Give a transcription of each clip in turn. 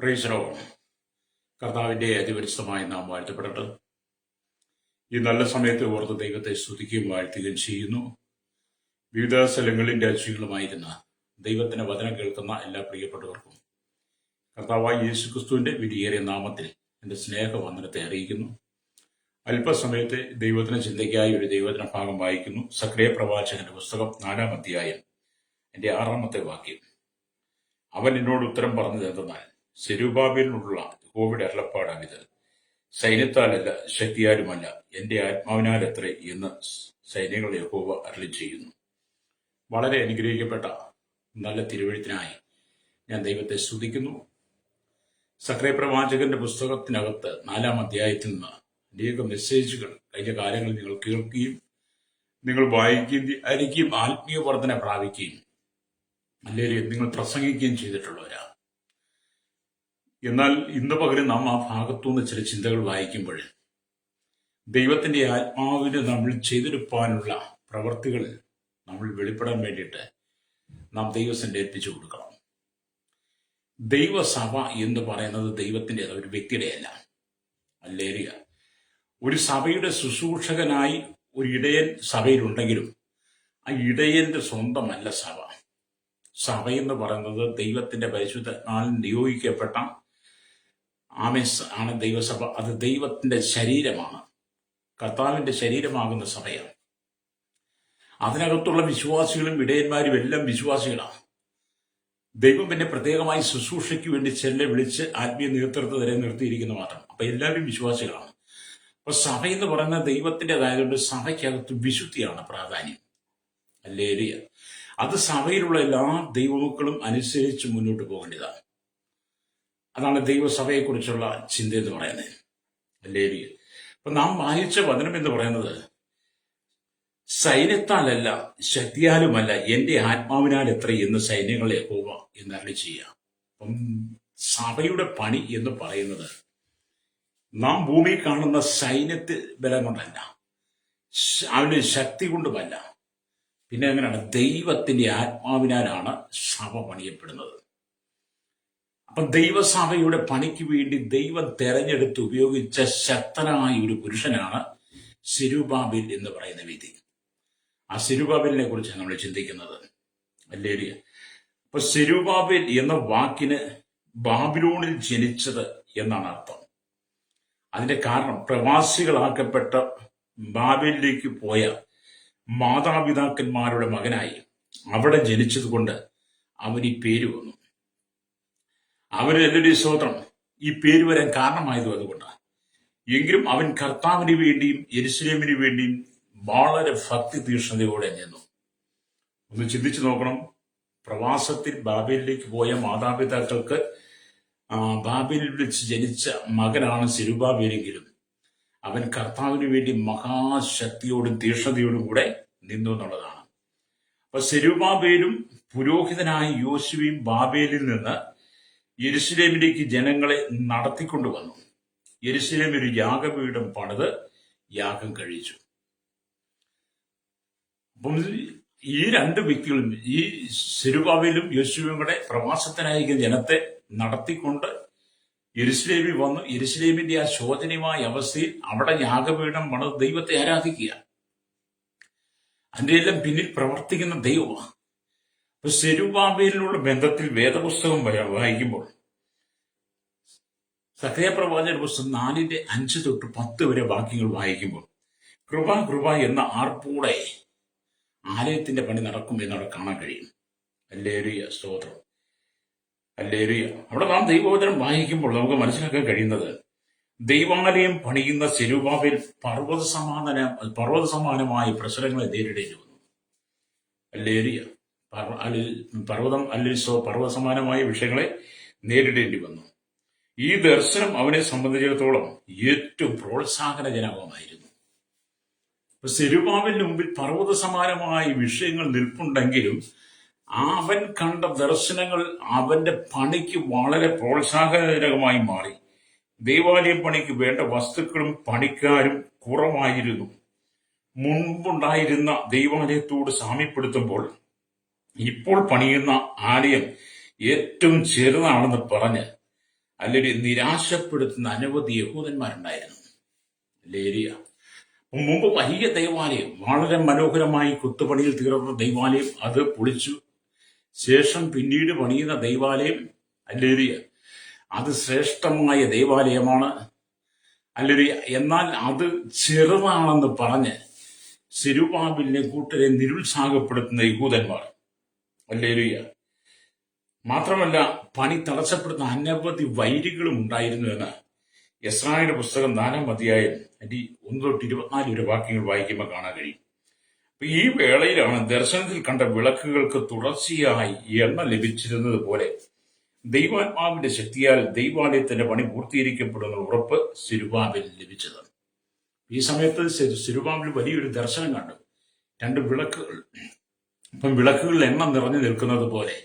Praise the Lord. കർത്താവിന്റെ അതിപരിശുദ്ധമായ നാം വാഴ്ത്തപ്പെടട്ടെ. ഈ നല്ല സമയത്ത് ഓർത്ത് ദൈവത്തെ സ്തുതിക്കുകയും വാഴ്ത്തുകയും ചെയ്യുന്നു. വിവിധ സ്ഥലങ്ങളിൽ രാജ്യങ്ങളുമായിരുന്ന ദൈവത്തിന്റെ വചനം കേൾക്കുന്ന എല്ലാ പ്രിയപ്പെട്ടവർക്കും കർത്താവായ യേശുക്രിസ്തുവിന്റെ വിലയേറിയ നാമത്തിൽ എന്റെ സ്നേഹവന്ദനത്തെ അറിയിക്കുന്നു. അല്പസമയത്തെ ദൈവത്തിന് ചിന്തയ്ക്കായി ഒരു ദൈവവചന ഭാഗം വായിക്കുന്നു. സക്രിയ പ്രവാചകന്റെ പുസ്തകം 4-ാം അധ്യായം എന്റെ 6-ാമത്തെ വാക്യം. അവൻ എന്നോട് ഉത്തരം പറഞ്ഞത് എന്തെന്നാൽ, സെരുബ്ബാബേലിനുള്ള യഹോവയുടെ അരുളപ്പാടാണിത്, സൈന്യത്താലല്ല ശക്തിയാലുമല്ല എന്റെ ആത്മാവിനാലത്രേ എന്ന് സൈന്യങ്ങളുടെ യഹോവ അരുളിച്ചെയ്യുന്നു. വളരെ അനുഗ്രഹിക്കപ്പെട്ട നല്ല തിരുവെഴുത്തിനായി ഞാൻ ദൈവത്തെ സ്തുതിക്കുന്നു. സക്രിയ പ്രവാചകന്റെ പുസ്തകത്തിനകത്ത് 4-ാം അധ്യായത്തിൽ നിന്ന് അനേക മെസ്സേജുകൾ കഴിഞ്ഞ കാലങ്ങളിൽ നിങ്ങൾ കേൾക്കുകയും നിങ്ങൾ വായിക്കുകയും ആയിരിക്കും ആത്മീയ വർധന പ്രാപിക്കുകയും അല്ലെങ്കിൽ നിങ്ങൾ പ്രസംഗിക്കുകയും ചെയ്തിട്ടുള്ളവരാ. എന്നാൽ ഇന്ന് പകരം നാം ആ ഭാഗത്തുനിന്ന് ചില ചിന്തകൾ വായിക്കുമ്പോൾ ദൈവത്തിന്റെ ആത്മാവിന് നമ്മൾ ചെയ്തെടുപ്പാനുള്ള പ്രവർത്തികൾ നമ്മൾ വെളിപ്പെടാൻ വേണ്ടിയിട്ട് നാം ദൈവസന്റെ ഏൽപ്പിച്ചു കൊടുക്കണം. ദൈവസഭ എന്ന് പറയുന്നത് ദൈവത്തിന്റെ ഒരു വ്യക്തിയുടെയല്ല. അല്ലേരിയ ഒരു സഭയുടെ ശുശ്രൂഷകനായി ഒരു ഇടയൻ സഭയിലുണ്ടെങ്കിലും ആ ഇടയന്റെ സ്വന്തമല്ല സഭ. സഭയെന്ന് പറയുന്നത് ദൈവത്തിന്റെ പരിശുദ്ധാത്മാവിൽ നിയോഗിക്കപ്പെട്ട ആമേസ് ആണ് ദൈവസഭ. അത് ദൈവത്തിന്റെ ശരീരമാണ്, കർത്താവിന്റെ ശരീരമാകുന്ന സഭയാണ്. അതിനകത്തുള്ള വിശ്വാസികളും ഇടയന്മാരും എല്ലാം വിശ്വാസികളാണ്. ദൈവം പിന്നെ പ്രത്യേകമായി ശുശ്രൂഷയ്ക്ക് വേണ്ടി വിളിച്ച് ആത്മീയ നേതൃത്വത്തെ നിർത്തിയിരിക്കുന്ന മാത്രം. അപ്പൊ എല്ലാവരും വിശ്വാസികളാണ്. അപ്പൊ സഭ എന്ന് പറയുന്നത് ദൈവത്തിൻ്റെതായതുകൊണ്ട് സഭയ്ക്കകത്ത് വിശുദ്ധിയാണ് പ്രാധാന്യം. ഹല്ലേലൂയ. അത് സഭയിലുള്ള എല്ലാ ദൈവമക്കളും അനുസരിച്ച് മുന്നോട്ട് പോകേണ്ടതാണ്. അതാണ് ദൈവസഭയെക്കുറിച്ചുള്ള ചിന്ത എന്ന് പറയുന്നത്. ഹല്ലേലൂയ. അപ്പൊ നാം വായിച്ച വചനം എന്ന് പറയുന്നത്, സൈന്യത്താലല്ല ശക്തിയാലുമല്ല എന്റെ ആത്മാവിനാൽ എത്ര എന്ന് സൈന്യങ്ങളെ യഹോവ എന്ന് അരുളിച്ചെയ്യുക. അപ്പം സഭയുടെ പണി എന്ന് പറയുന്നത് നാം ഭൂമിയിൽ കാണുന്ന സൈന്യത്തിൽ ബലം കൊണ്ടല്ല, അവന്റെ ശക്തി കൊണ്ടുമല്ല, പിന്നെ എങ്ങനെയാണ്? ദൈവത്തിന്റെ ആത്മാവിനാലാണ് സഭ പണിയപ്പെടുന്നത്. അപ്പം ദൈവസഭയുടെ പണിക്ക് വേണ്ടി ദൈവം തെരഞ്ഞെടുത്ത് ഉപയോഗിച്ച ശക്തനായ ഒരു പുരുഷനാണ് സെരുബ്ബാബേൽ എന്ന് പറയുന്ന വ്യക്തി. ആ സെരുബ്ബാബേലിനെ കുറിച്ച് നമ്മൾ ചിന്തിക്കുന്നത്. ഹല്ലേലൂയ. അപ്പൊ സെരുബ്ബാബേൽ എന്ന വാക്കിന് ബാബിലോണിൽ ജനിച്ചത് എന്നാണ് അർത്ഥം. അതിന്റെ കാരണം പ്രവാസികളാക്കപ്പെട്ട ബാബേലിലേക്ക് പോയ മാതാപിതാക്കന്മാരുടെ മകനായി അവിടെ ജനിച്ചതുകൊണ്ട് അവന് ഈ പേര് വന്നു. അവന് എല്ലാവരും സ്തോത്രം. ഈ പേര് വരാൻ കാരണമായതും അതുകൊണ്ടാണ്. എങ്കിലും അവൻ കർത്താവിന് വേണ്ടിയും യെരുശലേമിന് വേണ്ടിയും വളരെ ഭക്തി തീക്ഷ്ണതയോടെ നിന്നു. ഒന്ന് ചിന്തിച്ചു നോക്കണം. പ്രവാസത്തിൽ ബാബേലിലേക്ക് പോയ മാതാപിതാക്കൾക്ക് ബാബേലിൽ വെച്ച് ജനിച്ച മകനാണ് സെരുബ്ബാബേലെങ്കിലും അവൻ കർത്താവിന് വേണ്ടി മഹാശക്തിയോടും തീക്ഷ്ണതയോടും കൂടെ നിന്നു എന്നുള്ളതാണ്. അപ്പൊ സെരുബ്ബാബേലും പുരോഹിതനായ യോശുവയും ബാബേലിൽ നിന്ന് യെരുശലേമിലേക്ക് ജനങ്ങളെ നടത്തിക്കൊണ്ടുവന്നു. യെരുശലേം ഒരു യാഗപീഠം പണിത് യാഗം കഴിച്ചു. അപ്പം ഈ രണ്ട് വ്യക്തികളും, ഈ സെരുബ്ബാബേലും യോശുവയും കൂടെ പ്രവാസത്തിനായിരിക്കുന്ന ജനത്തെ നടത്തിക്കൊണ്ട് യെരുശലേമിൽ വന്നു. യെരുശലേമിന്റെ ആ ശോചനീയമായ അവസ്ഥയിൽ അവിടെ യാഗപീഠം പണിത് ദൈവത്തെ ആരാധിക്കുക. അതിന്റെ എല്ലാം പിന്നിൽ പ്രവർത്തിക്കുന്ന ദൈവമാണ്. അപ്പൊ സെരുബ്ബാബേലിനുള്ള ബന്ധത്തിൽ വേദപുസ്തകം വായിക്കുമ്പോൾ സക്രിയ പ്രവാചകന്റെ പുസ്തകം 4:5-10 വരെ വാക്യങ്ങൾ വായിക്കുമ്പോൾ കൃപ കൃപ എന്ന ആർപ്പൂടെ ആലയത്തിന്റെ പണി നടക്കും എന്നവിടെ കാണാൻ കഴിയും. ഹല്ലേലൂയ, സ്തോത്രം, ഹല്ലേലൂയ. അവിടെ നാം ദൈവവചനം വായിക്കുമ്പോൾ നമുക്ക് മനസ്സിലാക്കാൻ കഴിയുന്നത്, ദൈവാലയം പണിയുന്ന സെരുബ്ബാബേൽ പർവ്വത സമാനമായ പ്രശ്നങ്ങളെ നേരിടേണ്ടി വന്നു. ഹല്ലേലൂയ. പർവ്വത സമാനമായ വിഷയങ്ങളെ നേരിടേണ്ടി വന്നു. ഈ ദർശനം അവനെ സംബന്ധിച്ചിടത്തോളം ഏറ്റവും പ്രോത്സാഹനജനകമായിരുന്നു. സെരുബ്ബാബേലിന് മുമ്പിൽ പർവ്വത സമാനമായ വിഷയങ്ങൾ നിൽപ്പുണ്ടെങ്കിലും അവൻ കണ്ട ദർശനങ്ങൾ അവന്റെ പണിക്ക് വളരെ പ്രോത്സാഹനജനകമായി മാറി. ദൈവാലയ പണിക്ക് വേണ്ട വസ്തുക്കളും പണിക്കാരും കുറവായിരുന്നു. മുൻപുണ്ടായിരുന്ന ദൈവാലയത്തോട് സാമ്യപ്പെടുത്തുമ്പോൾ ഇപ്പോൾ പണിയുന്ന ആലയം ഏറ്റവും ചെറുതാണെന്ന് പറഞ്ഞ് അല്ലെങ്കിൽ നിരാശപ്പെടുത്തുന്ന അനവധി യഹൂദന്മാരുണ്ടായിരുന്നു. ലേരിയ മുമ്പ് വലിയ ദൈവാലയം, വളരെ മനോഹരമായി കൊത്തുപണിയിൽ തീർന്ന ദൈവാലയം, അത് പൊളിച്ചു. ശേഷം പിന്നീട് പണിയുന്ന ദൈവാലയം അല്ലേരിയ, അത് ശ്രേഷ്ഠമായ ദൈവാലയമാണ് അല്ലേരിയ. എന്നാൽ അത് ചെറുതാണെന്ന് പറഞ്ഞ് സെരുബ്ബാബേലിനെ കൂട്ടരെ നിരുത്സാഹപ്പെടുത്തുന്ന യഹൂദന്മാർ അല്ലേരിയ. മാത്രമല്ല, പണി തടസ്സപ്പെടുന്ന അനവധി വൈരികളും ഉണ്ടായിരുന്നു എന്ന് എസ്രായുടെ പുസ്തകം 4-ാം അധ്യായം 1 തൊട്ട് 24 വരെ വാക്യങ്ങൾ വായിക്കുമ്പോൾ കാണാൻ കഴിയും. അപ്പൊ ഈ വേളയിലാണ് ദർശനത്തിൽ കണ്ട വിളക്കുകൾക്ക് തുടർച്ചയായി എണ്ണ ലഭിച്ചിരുന്നത് പോലെ ദൈവാത്മാവിന്റെ ശക്തിയാൽ ദൈവാലയത്തിന്റെ പണി പൂർത്തീകരിക്കപ്പെടുന്ന ഉറപ്പ് സെരുബ്ബാബേലിന് ലഭിച്ചത്. ഈ സമയത്ത് സെരുബ്ബാബേൽ വലിയൊരു ദർശനം കണ്ടു. 2 വിളക്കുകൾ. അപ്പം വിളക്കുകളിൽ എണ്ണ നിറഞ്ഞു നിൽക്കുന്നത് പോലെ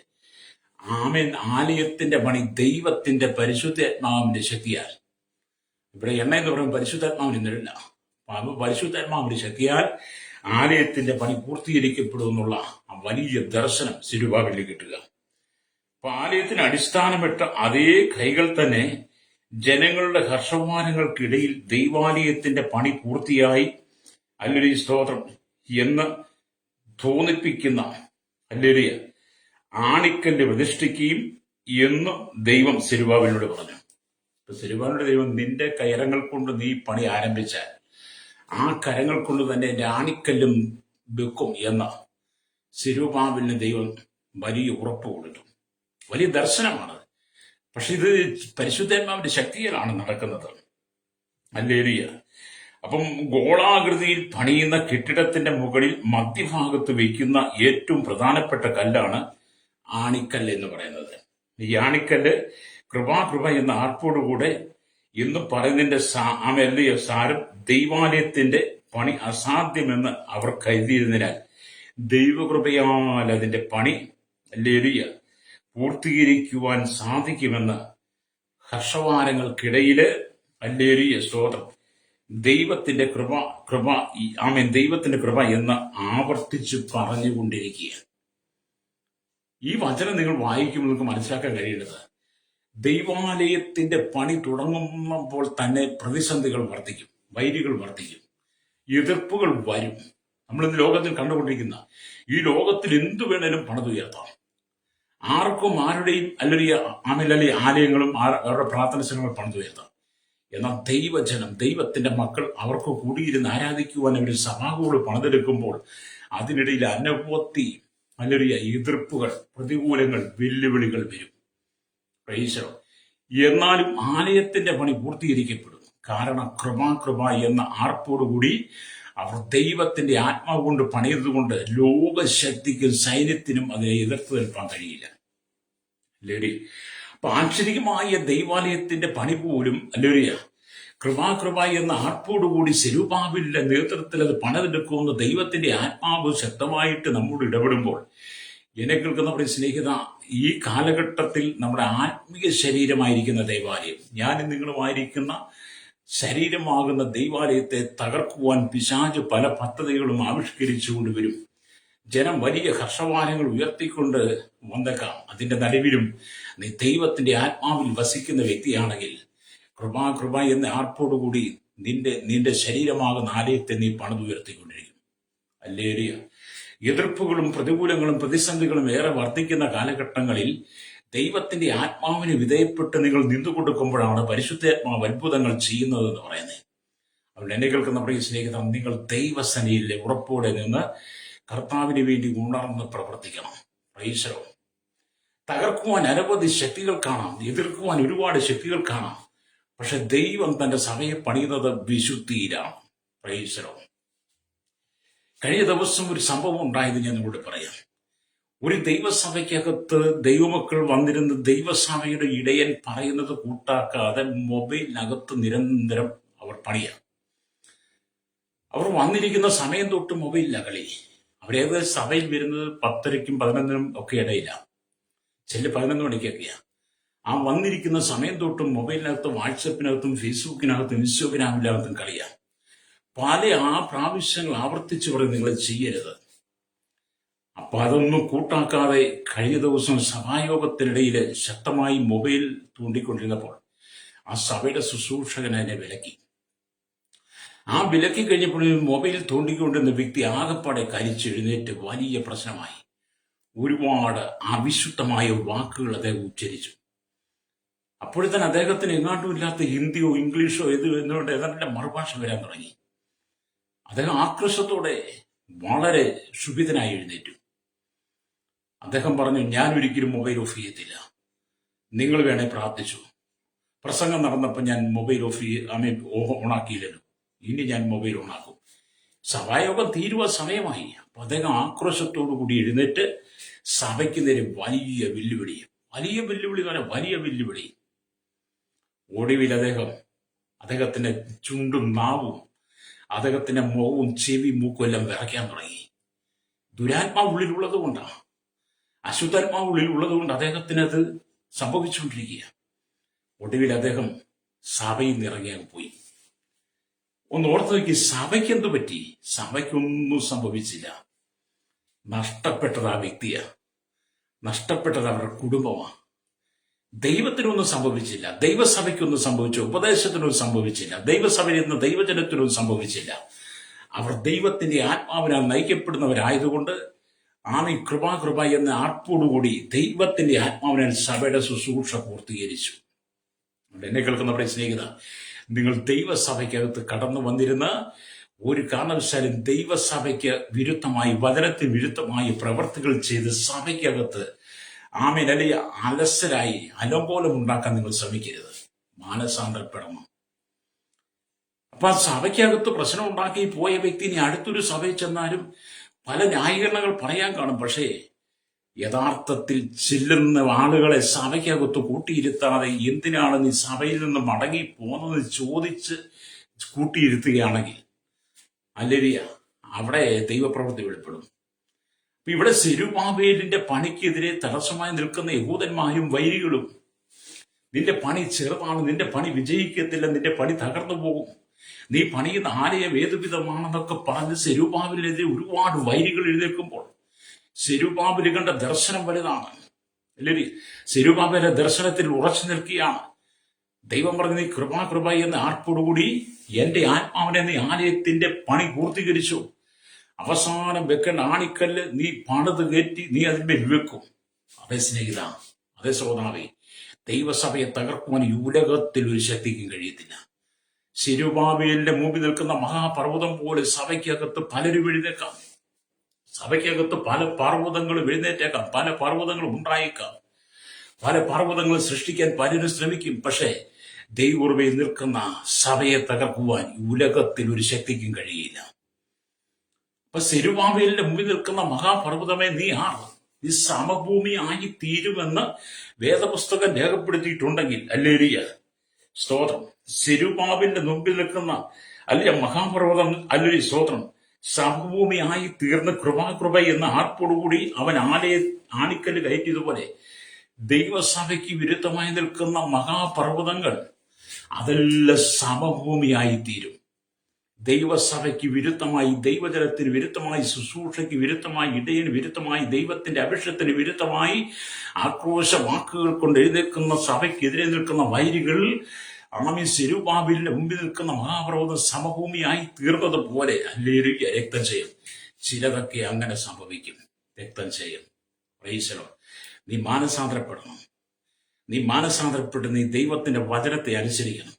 ആമേൻ, ആലയത്തിന്റെ പണി ദൈവത്തിന്റെ പരിശുദ്ധാത്മാവിന്റെ ശക്തിയാൽ, ഇവിടെ എണ്ണ എന്ന് പറയുമ്പോൾ പരിശുദ്ധാത്മാവിന് നിന്നില്ല, പരിശുദ്ധാത്മാവിന്റെ ശക്തിയാൽ ആലയത്തിന്റെ പണി പൂർത്തീകരിക്കപ്പെടുമെന്നുള്ള ആ വലിയ ദർശനം സെരുബ്ബാബേലിന് കിട്ടുക. അപ്പൊ ആലയത്തിന് അടിസ്ഥാനമിട്ട അതേ കൈകൾ തന്നെ ജനങ്ങളുടെ ഹർഷവാനങ്ങൾക്കിടയിൽ ദൈവാലയത്തിന്റെ പണി പൂർത്തിയായി അല്ലേലൂയ സ്തോത്രം എന്ന് തോന്നിപ്പിക്കുന്ന അല്ലേലൂയ ആണിക്കല്ല് പ്രതിഷ്ഠിക്കുകയും എന്ന് ദൈവം സെരുബ്ബാബേലിനോട് പറഞ്ഞു. സെരുബ്ബാബേലിന്റെ ദൈവം, നിന്റെ കരങ്ങൾ കൊണ്ട് നീ പണി ആരംഭിച്ചാൽ ആ കരങ്ങൾ കൊണ്ട് തന്നെ എന്റെ ആണിക്കല്ലും വെക്കും എന്ന സെരുബ്ബാബേലിന് ദൈവം വലിയ ഉറപ്പ് കൊടുത്തു. വലിയ ദർശനമാണ്. പക്ഷെ ഇത് പരിശുദ്ധാത്മാവിന്റെ ശക്തിയിലാണ് നടക്കുന്നത് ഹല്ലേലൂയ. അപ്പം ഗോളാകൃതിയിൽ പണിയുന്ന കെട്ടിടത്തിന്റെ മുകളിൽ മധ്യഭാഗത്ത് വയ്ക്കുന്ന ഏറ്റവും പ്രധാനപ്പെട്ട കല്ലാണ് ആണിക്കല്ല് എന്ന് പറയുന്നത്. ഈ ആണിക്കല്ല് കൃപ എന്ന ആർപ്പോടുകൂടെ എന്ന് പറയുന്നതിന്റെ സാരം ദൈവാലയത്തിന്റെ പണി അസാധ്യമെന്ന് അവർ കരുതിയിരുന്നതിനാൽ ദൈവകൃപയാൽ അതിന്റെ പണി ഹല്ലേലൂയ പൂർത്തീകരിക്കുവാൻ സാധിക്കുമെന്ന് ഹർഷവാരങ്ങൾക്കിടയില് ഹല്ലേലൂയ സ്തോത്രം ദൈവത്തിന്റെ ദൈവത്തിന്റെ കൃപ എന്ന് ആവർത്തിച്ച് പറഞ്ഞുകൊണ്ടിരിക്കുക. ഈ വചനം നിങ്ങൾ വായിക്കുമ്പോൾ നിങ്ങൾക്ക് മനസ്സിലാക്കാൻ കഴിയേണ്ടത്, ദൈവാലയത്തിന്റെ പണി തുടങ്ങുമ്പോൾ തന്നെ പ്രതിസന്ധികൾ വർദ്ധിക്കും, വൈരികൾ വർദ്ധിക്കും, എതിർപ്പുകൾ വരും. നമ്മളിന്ന് ലോകത്തിൽ കണ്ടുകൊണ്ടിരിക്കുന്ന ഈ ലോകത്തിൽ എന്തു വേണേലും പണിതുയർത്താം. ആർക്കും ആരുടെയും അല്ലെങ്കിൽ ആലയങ്ങളും അവരുടെ പ്രാർത്ഥന സ്ഥലങ്ങൾ പണിതുയർത്താം. എന്നാൽ ദൈവജനം, ദൈവത്തിന്റെ മക്കൾ, അവർക്ക് കൂടിയിരുന്ന് ആരാധിക്കുവാൻ അവർ സഭാകൾ പണിതെടുക്കുമ്പോൾ അതിനിടയിൽ അനവധി എതിർപ്പുകൾ, പ്രതികൂലങ്ങൾ, വെല്ലുവിളികൾ വരും. പ്രൈസോ. എന്നാലും ആലയത്തിന്റെ പണി പൂർത്തീകരിക്കപ്പെടും. കാരണം കൃപ എന്ന ആർപ്പോടുകൂടി അവർ ദൈവത്തിന്റെ ആത്മാവ് കൊണ്ട് പണിയതുകൊണ്ട് ലോകശക്തിക്കും സൈന്യത്തിനും അതിനെ എതിർത്ത് നിൽക്കാൻ കഴിയില്ല. അല്ലേ? അപ്പൊ ആക്ഷരികമായ ദൈവാലയത്തിന്റെ പണി പോലും അല്ലേലൂയ കൃപ എന്ന ആർപ്പോടുകൂടി സെരുബ്ബാബേലിന്റെ നേതൃത്വത്തിൽ അത് പണിതെടുക്കുമെന്ന് ദൈവത്തിന്റെ ആത്മാവ് ശക്തമായിട്ട് നമ്മോട് ഇടപെടുമ്പോൾ, എന്നെ കേൾക്കുന്ന സ്നേഹിത, ഈ കാലഘട്ടത്തിൽ നമ്മുടെ ആത്മീയ ശരീരമായിരിക്കുന്ന ദൈവാലയം, ഞാനും നിങ്ങളുമായിരിക്കുന്ന ശരീരമാകുന്ന ദൈവാലയത്തെ തകർക്കുവാൻ പിശാച് പല പദ്ധതികളും ആവിഷ്കരിച്ചു കൊണ്ടുവരും. ജനം വലിയ ഹർഷവാനങ്ങൾ ഉയർത്തിക്കൊണ്ട് വന്നേക്കാം. അതിന്റെ നടുവിലും നീ ദൈവത്തിന്റെ ആത്മാവിൽ വസിക്കുന്ന വ്യക്തിയാണെങ്കിൽ കൃപ എന്ന ആർപ്പോടുകൂടി നിന്റെ ശരീരമാകുന്ന ആലയത്തെ നീ പണിതുയർത്തിക്കൊണ്ടിരിക്കും. ഹല്ലേലൂയ. എതിർപ്പുകളും പ്രതികൂലങ്ങളും പ്രതിസന്ധികളും ഏറെ വർദ്ധിക്കുന്ന കാലഘട്ടങ്ങളിൽ ദൈവത്തിന്റെ ആത്മാവിന് വിധേയപ്പെട്ട് നിങ്ങൾ നിന്നുകൊടുക്കുമ്പോഴാണ് പരിശുദ്ധാത്മാവ് അത്ഭുതങ്ങൾ ചെയ്യുന്നതെന്ന് പറയുന്നത്. അതുകൊണ്ട് എന്നെ കേൾക്കുന്ന പ്രിയ സ്നേഹിതർ, നിങ്ങൾ ദൈവസന്നിധിയിലെ ഉറപ്പോടെ നിന്ന് കർത്താവിന് വേണ്ടി ഉണർന്ന് പ്രവർത്തിക്കണം. പ്രൈസലോ. തകർക്കുവാൻ അനവധി ശക്തികൾ കാണാം, എതിർക്കുവാൻ ഒരുപാട് ശക്തികൾ കാണാം. പക്ഷെ ദൈവം തന്റെ സഭയെ പണിയുന്നത് വിശുദ്ധിയിലാണ്. പ്രൈസലോ. കഴിഞ്ഞ ദിവസം ഒരു സംഭവം ഉണ്ടായത് ഞാൻ നിങ്ങളോട് പറയാം. ഒരു ദൈവസഭയ്ക്കകത്ത് ദൈവമക്കൾ വന്നിരുന്ന് ദൈവസഭയുടെ ഇടയൻ പറയുന്നത് കൂട്ടാക്കാതെ മൊബൈലിനകത്ത് നിരന്തരം അവർ പണിയാം. അവർ വന്നിരിക്കുന്ന സമയം തൊട്ട് മൊബൈലില്ല കളി. അവരേത് സഭയിൽ വരുന്നത് 10:30ക്കും 11:00നും ഒക്കെ ഇടയിലാണ്, ചില 11 മണിക്കൊക്കെയാണ്. ആ വന്നിരിക്കുന്ന സമയം തൊട്ടും മൊബൈലിനകത്തും വാട്സപ്പിനകത്തും ഫേസ്ബുക്കിനകത്തും ഇൻസ്റ്റഗ്രാമിനകത്തും കളിയാണ്. പല പ്രാവശ്യങ്ങൾ ആവർത്തിച്ച് പറയും നിങ്ങൾ ചെയ്യരുത്. അപ്പൊ അതൊന്നും കൂട്ടാക്കാതെ കഴിഞ്ഞ ദിവസം സഭായോഗത്തിനിടയിൽ ശക്തമായി മൊബൈൽ തൂണ്ടിക്കൊണ്ടിരുന്നപ്പോൾ ആ സഭയുടെ ശുശ്രൂഷകൻ അതിനെ വിലക്കി. ആ വിലക്കി കഴിഞ്ഞപ്പോൾ മൊബൈൽ തോണ്ടിക്കൊണ്ടിരുന്ന വ്യക്തി ആകപ്പാടെ കരിച്ചെഴുന്നേറ്റ് വലിയ പ്രശ്നമായി. ഒരുപാട് അവിശുദ്ധമായ വാക്കുകൾ അദ്ദേഹം ഉച്ചരിച്ചു. അപ്പോഴത്തന്നെ അദ്ദേഹത്തിന് എങ്ങാണ്ടും ഇല്ലാത്ത ഹിന്ദിയോ ഇംഗ്ലീഷോ എന്നുകൊണ്ട് ഏതാണ്ട് മറുഭാഷ വരാൻ തുടങ്ങി. അദ്ദേഹം ആക്രോശത്തോടെ വളരെ ക്ഷുഭിതനായി എഴുന്നേറ്റു. അദ്ദേഹം പറഞ്ഞു, ഞാൻ ഒരിക്കലും മൊബൈൽ ഓഫ് ചെയ്യത്തില്ല, നിങ്ങൾ വേണേ പ്രാർത്ഥിച്ചു. പ്രസംഗം നടന്നപ്പോൾ ഞാൻ മൊബൈൽ ഓണാക്കിയില്ലല്ലോ, ഇനി ഞാൻ മൊബൈൽ ഓണാക്കും. സഭായോഗം തീരുവ സമയമായി. അപ്പൊ അദ്ദേഹം ആക്രോശത്തോടു കൂടി എഴുന്നേറ്റ് സഭയ്ക്ക് നേരെ വലിയ വെല്ലുവിളി ഒടുവിൽ അദ്ദേഹത്തിന്റെ ചുണ്ടും നാവും അദ്ദേഹത്തിന്റെ മുഖവും ചെവി മൂക്കും എല്ലാം വിറയ്ക്കാൻ തുടങ്ങി. ദുരാത്മാവ് ഉള്ളിലുള്ളത് കൊണ്ടാണ്, അശുദ്ധാത്മാവ് ഉള്ളിലുള്ളത് കൊണ്ട് അദ്ദേഹത്തിന് അത് സംഭവിച്ചുകൊണ്ടിരിക്കുക. ഒടുവിൽ അദ്ദേഹം സഭയിൽ നിന്ന് ഇറങ്ങിയാൽ പോയി. ഒന്ന് ഓർത്ത് നോക്കി, സഭയ്ക്ക് എന്തു പറ്റി? സഭയ്ക്കൊന്നും സംഭവിച്ചില്ല. നഷ്ടപ്പെട്ടത് ആ വ്യക്തിയാ, നഷ്ടപ്പെട്ടത് അവരുടെ കുടുംബമാണ്. ദൈവത്തിനൊന്നും സംഭവിച്ചില്ല, ദൈവസഭയ്ക്കൊന്നും സംഭവിച്ചു, ഉപദേശത്തിനൊന്നും സംഭവിച്ചില്ല, ദൈവസഭയിൽ നിന്ന് ദൈവജനത്തിനൊന്നും സംഭവിച്ചില്ല. അവർ ദൈവത്തിന്റെ ആത്മാവിനാൽ നയിക്കപ്പെടുന്നവരായതുകൊണ്ട് കൃപ എന്ന ആർപ്പോടുകൂടി ദൈവത്തിന്റെ ആത്മാവിനാൽ സഭയുടെ ശുശ്രൂഷ പൂർത്തീകരിച്ചു. എന്നെ കേൾക്കുന്നവരുടെ സ്നേഹിത, നിങ്ങൾ ദൈവസഭയ്ക്കകത്ത് കടന്നു വന്നിരുന്ന ഒരു കാരണവശാലും ദൈവസഭയ്ക്ക് വിരുദ്ധമായി, വചനത്തിന് വിരുദ്ധമായി പ്രവർത്തികൾ ചെയ്ത് സഭയ്ക്കകത്ത് അല്ലെങ്കിൽ അലസരായി അലങ്കോലം ഉണ്ടാക്കാൻ നിങ്ങൾ ശ്രമിക്കരുത്. മാനസാന്തരപ്പെടണം. അപ്പൊ ആ സഭയ്ക്കകത്ത് പ്രശ്നം ഉണ്ടാക്കി പോയ വ്യക്തി ഇനി അടുത്തൊരു സഭയിൽ ചെന്നാലും പല ന്യായീകരണങ്ങൾ പറയാൻ കാണും. പക്ഷേ യഥാർത്ഥത്തിൽ ചെല്ലുന്ന ആളുകളെ സഭയ്ക്കകത്ത് കൂട്ടിയിരുത്താതെ എന്തിനാണ് നീ സഭയിൽ നിന്ന് മടങ്ങി പോകുന്നത് ചോദിച്ച് കൂട്ടിയിരുത്തുകയാണെങ്കിൽ ഹല്ലേലൂയ, അവിടെ ദൈവപ്രവൃത്തി വെളിപ്പെടും. ഇവിടെ സെരുബാബേലിന്റെ പണിക്കെതിരെ തടസ്സമായി നിൽക്കുന്ന യഹൂദന്മാരും വൈരികളും, നിന്റെ പണി ചെറുതാണ്, നിന്റെ പണി വിജയിക്കത്തില്ല, നിന്റെ പണി തകർന്നു പോകും, നീ പണിയുന്ന ആലയം ഏതുവിധമാണെന്നൊക്കെ പറഞ്ഞ് സെരുബാബേലിനെതിരെ ഒരുപാട് വൈരികൾ എഴുന്നേൽക്കുമ്പോൾ സെരുബാബേൽ കണ്ട ദർശനം വലുതാണ്. അല്ലേ? സെരുബാബേലിന്റെ ദർശനത്തിൽ ഉറച്ചു നിൽക്കുകയാണ്. ദൈവം പറഞ്ഞു, നീ കൃപ എന്ന ആർപ്പോടുകൂടി എന്റെ ആത്മാവിനെ നീ ആലയത്തിന്റെ പണി പൂർത്തീകരിച്ചു. അവസാനം വെക്കേണ്ട ആണിക്കല്ല് നീ പണിത് കയറ്റി നീ അതിന്മേൽ വെക്കും. അതേ സ്നേഹിത, അതേ ശ്രോതാവേ, ദൈവസഭയെ തകർക്കുവാൻ ഈ ഉലകത്തിൽ ഒരു ശക്തിക്കും കഴിയത്തില്ല. സെരുബാബേലിന്റെ മുമ്പിൽ നിൽക്കുന്ന മഹാപർവ്വതം പോലെ സഭയ്ക്കകത്ത് പലരും എഴുന്നേക്കാം. സഭയ്ക്കകത്ത് പല പർവ്വതങ്ങളും എഴുന്നേറ്റേക്കാം, പല പർവ്വതങ്ങളും ഉണ്ടായേക്കാം, പല പർവ്വതങ്ങൾ സൃഷ്ടിക്കാൻ പലരും ശ്രമിക്കും. പക്ഷേ ദൈവകൃപയിൽ നിൽക്കുന്ന സഭയെ തകർക്കുവാൻ ഉലകത്തിൽ ഒരു ശക്തിക്കും കഴിയില്ല. അപ്പൊ സെരുബാബേലിന്റെ മുമ്പിൽ നിൽക്കുന്ന മഹാപർവ്വതമേ, നീ സമഭൂമി ആയി തീരുമെന്ന് വേദപുസ്തകം രേഖപ്പെടുത്തിയിട്ടുണ്ടെങ്കിൽ ഹല്ലേലൂയ, സ്തോത്രം. സെരുബാബേലിന്റെ മുമ്പിൽ നിൽക്കുന്ന മഹാപർവ്വതം ഹല്ലേലൂയ, സ്തോത്രം, സമഭൂമി ആയി തീർന്ന് കൃപ എന്ന ആർപ്പോടുകൂടി അവൻ ആണിക്കല്ല് കയറ്റിയതുപോലെ ദൈവസഭയ്ക്ക് വിരുദ്ധമായി നിൽക്കുന്ന മഹാപർവ്വതങ്ങൾ അതെല്ലാം സമഭൂമിയായി തീരും. ദൈവസഭയ്ക്ക് വിരുദ്ധമായി, ദൈവജനത്തിന് വിരുദ്ധമായി, ശുശ്രൂഷയ്ക്ക് വിരുദ്ധമായി, ഇടയന് വിരുദ്ധമായി, ദൈവത്തിന്റെ അഭിഷേകത്തിന് വിരുദ്ധമായി ആക്രോശ വാക്കുകൾ കൊണ്ട് എഴുന്നേൽക്കുന്ന സഭയ്ക്കെതിരെ നിൽക്കുന്ന വൈരികൾ സെരുബാബേലിന്റെ മുമ്പിൽ നിൽക്കുന്ന മഹാപർവ്വതം സമഭൂമിയായി തീർന്നതുപോലെ ഹല്ലേലൂയ, രക്തം ചെയ്യും. ചിലതൊക്കെ അങ്ങനെ സംഭവിക്കും. രക്തം ചെയ്യും. Praise the Lord. നീ മാനസാന്തരപ്പെടണം. നീ മാനസാന്തരപ്പെട്ട് നീ ദൈവത്തിന്റെ വചനത്തെ അനുസരിക്കണം.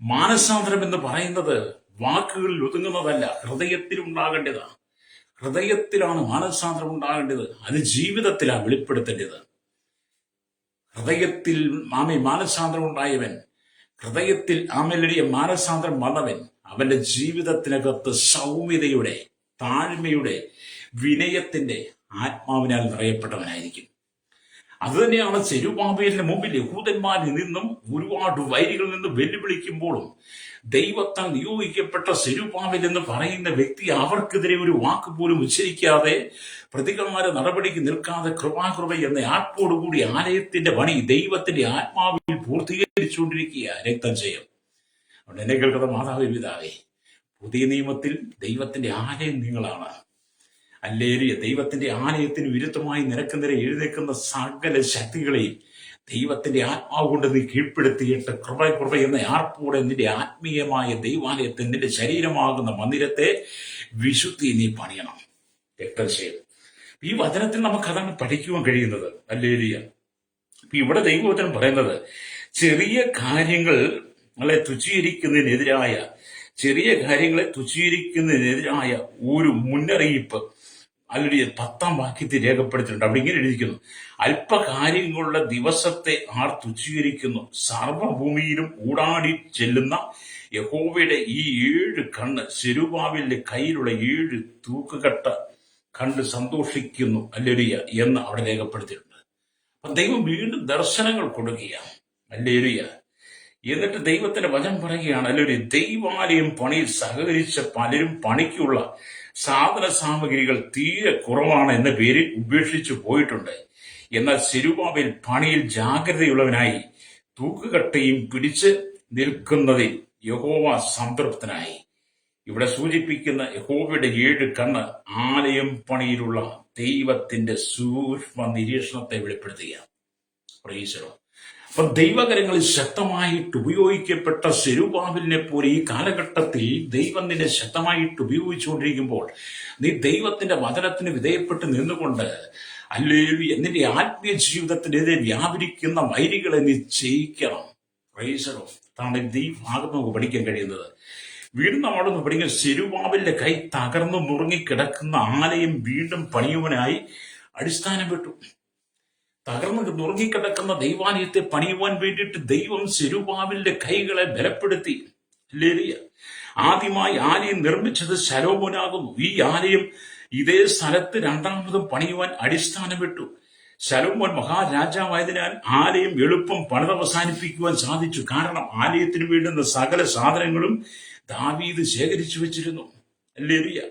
മാനസാന്തരം എന്ന് പറയുന്നത് വാക്കുകളിൽ ഒതുങ്ങുന്നതല്ല, ഹൃദയത്തിൽ ഉണ്ടാകേണ്ടതാണ്. ഹൃദയത്തിലാണ് മാനസാന്തരം ഉണ്ടാകേണ്ടത്. അത് ജീവിതത്തിലാണ് വെളിപ്പെടുത്തേണ്ടത്. ഹൃദയത്തിൽ മാനസാന്തരം ഉണ്ടായവൻ, ഹൃദയത്തിൽ മാനസാന്തരം വന്നവൻ അവന്റെ ജീവിതത്തിനകത്ത് സൗമ്യതയുടെ, താഴ്മയുടെ, വിനയത്തിന്റെ ആത്മാവിനാൽ നിറയപ്പെട്ടവനായിരിക്കും. അതുതന്നെയാണ് സെരുബാബേലിന്റെ മുമ്പിൽ യഹൂദന്മാരിൽ നിന്നും ഒരുപാട് വൈരികളിൽ നിന്ന് വെല്ലുവിളിക്കുമ്പോഴും ദൈവത്താൽ നിയോഗിക്കപ്പെട്ട സെരുബാബേൽ എന്ന് പറയുന്ന വ്യക്തി അവർക്കെതിരെ ഒരു വാക്ക് പോലും ഉച്ചരിക്കാതെ, പ്രതികാര നടപടിക്ക് നിൽക്കാതെ കൃപ എന്ന ആത്മാവോടുകൂടി ആലയത്തിന്റെ പണി ദൈവത്തിന്റെ ആത്മാവിൽ പൂർത്തീകരിച്ചുകൊണ്ടിരിക്കുക. രക്തം ചെയ്യും. അതുകൊണ്ട് എന്നെ കേൾക്കുന്ന മാതാവേ, പിതാവേ, പുതിയ നിയമത്തിൽ ദൈവത്തിന്റെ ആലയം നിങ്ങളാണ്. ഹല്ലേലൂയ. ദൈവത്തിന്റെ ആലയത്തിന് വിരുദ്ധമായി നിരക്കുന്നിര എഴുന്നേൽക്കുന്ന സകല ശക്തികളെയും ദൈവത്തിന്റെ ആത്മാവ് കൊണ്ട് നീ കീഴ്പ്പെടുത്തിയിട്ട് കൃപ എന്ന ആർപ്പോടെ നിന്റെ ആത്മീയമായ ദൈവാലയത്തെ, നിന്റെ ശരീരമാകുന്ന മന്ദിരത്തെ വിശുദ്ധി നീ പണിയണം. രക്തശേഷം ഈ വചനത്തിൽ നമുക്കതാണ് പഠിക്കുവാൻ കഴിയുന്നത്. ഹല്ലേലൂയ. ഇവിടെ ദൈവവചനം പറയുന്നത് ചെറിയ കാര്യങ്ങളെ തുച്ഛീകരിക്കുന്നതിനെതിരായ ഒരു മുന്നറിയിപ്പ് അല്ലെങ്കിൽ 10-ാം വാക്യത്തിൽ രേഖപ്പെടുത്തിയിട്ടുണ്ട്. അവിടെ ഇങ്ങനെ എഴുതിയിരിക്കുന്നു: അല്പകാര്യങ്ങളുടെ ദിവസത്തെ ആർ തുച്ഛീകരിക്കുന്നു, സർവഭൂമിയിലും ഊടാടി ചെല്ലുന്ന യഹോവയുടെ ഈ 7 കണ്ണ് സെരുബ്ബാബേലിന്റെ കയ്യിലുള്ള 7 തൂക്കുകട്ട കണ്ട് സന്തോഷിക്കുന്നു ഹല്ലേലൂയ എന്ന് അവിടെ രേഖപ്പെടുത്തിയിട്ടുണ്ട്. അപ്പൊ ദൈവം വീണ്ടും ദർശനങ്ങൾ കൊടുക്കുകയാണ്. ഹല്ലേലൂയ. എന്നിട്ട് ദൈവത്തിന്റെ വചനം പറയുകയാണ്, ഹല്ലേലൂയ, ദൈവാലയം പണിയിൽ സഹകരിച്ച പലരും പണിക്കുള്ള സാധന സാമഗ്രികൾ തീരെ കുറവാണ് എന്ന പേരിൽ ഉപേക്ഷിച്ചു പോയിട്ടുണ്ട്. എന്നാൽ സെരുബ്ബാബേൽ പണിയിൽ ജാഗ്രതയുള്ളവനായി തൂക്കുകട്ടയും പിടിച്ച് നിൽക്കുന്നതിൽ യഹോവ സംതൃപ്തനായി. ഇവിടെ സൂചിപ്പിക്കുന്ന യഹോവയുടെ 7 കണ്ണ് ആലയം പണിയിലുള്ള ദൈവത്തിന്റെ സൂക്ഷ്മ നിരീക്ഷണത്തെ വെളിപ്പെടുത്തുക. പ്രൈസലോ. അപ്പൊ ദൈവകരങ്ങളിൽ ശക്തമായിട്ട് ഉപയോഗിക്കപ്പെട്ട സെരുബ്ബാബേലിനെ പോലെ ഈ കാലഘട്ടത്തിൽ ദൈവം നിന്നെ ശക്തമായിട്ട് ഉപയോഗിച്ചുകൊണ്ടിരിക്കുമ്പോൾ നീ ദൈവത്തിന്റെ വചനത്തിന് വിധേയപ്പെട്ട് നിന്നുകൊണ്ട് ഹല്ലേലൂയ നിന്റെ ആത്മീയ ജീവിതത്തിനെതിരെ വ്യാപരിക്കുന്ന വൈരികളെ നീ ജയിക്കണം. പ്രൈസലോ. അതാണ് ഈ ഭാഗത്ത് നമുക്ക് പഠിക്കാൻ കഴിയുന്നത്. വീണ്ടും നമ്മളൊന്ന് പഠിക്കുന്ന സെരുബ്ബാബേലിന്റെ കൈ തകർന്നു നുറുങ്ങിക്കിടക്കുന്ന ആലയം വീണ്ടും പണിയുവാനായി അടിസ്ഥാനം വിട്ടു. തകർന്ന് നുറുങ്ങിക്കിടക്കുന്ന ദൈവാലയത്തെ പണിയുവാൻ വേണ്ടിയിട്ട് ദൈവം സെരുബ്ബാബേലിന്റെ കൈകളെ ബലപ്പെടുത്തി. ഹല്ലേലൂയ. ആദ്യമായി ആലയം നിർമ്മിച്ചത് ശലോമോനാകുന്നു. ഈ ആലയം ഇതേ സ്ഥലത്ത് രണ്ടാമതും പണിയുവാൻ അടിസ്ഥാനം വിട്ടു. ശലോമോൻ മഹാരാജാവായതിനാൽ ആലയം എളുപ്പം പണിതവസാനിപ്പിക്കുവാൻ സാധിച്ചു. കാരണം ആലയത്തിന് വേണ്ടുന്ന സകല സാധനങ്ങളും ദാവീദ് ശേഖരിച്ചു വെച്ചിരുന്നു. ഹല്ലേലൂയ.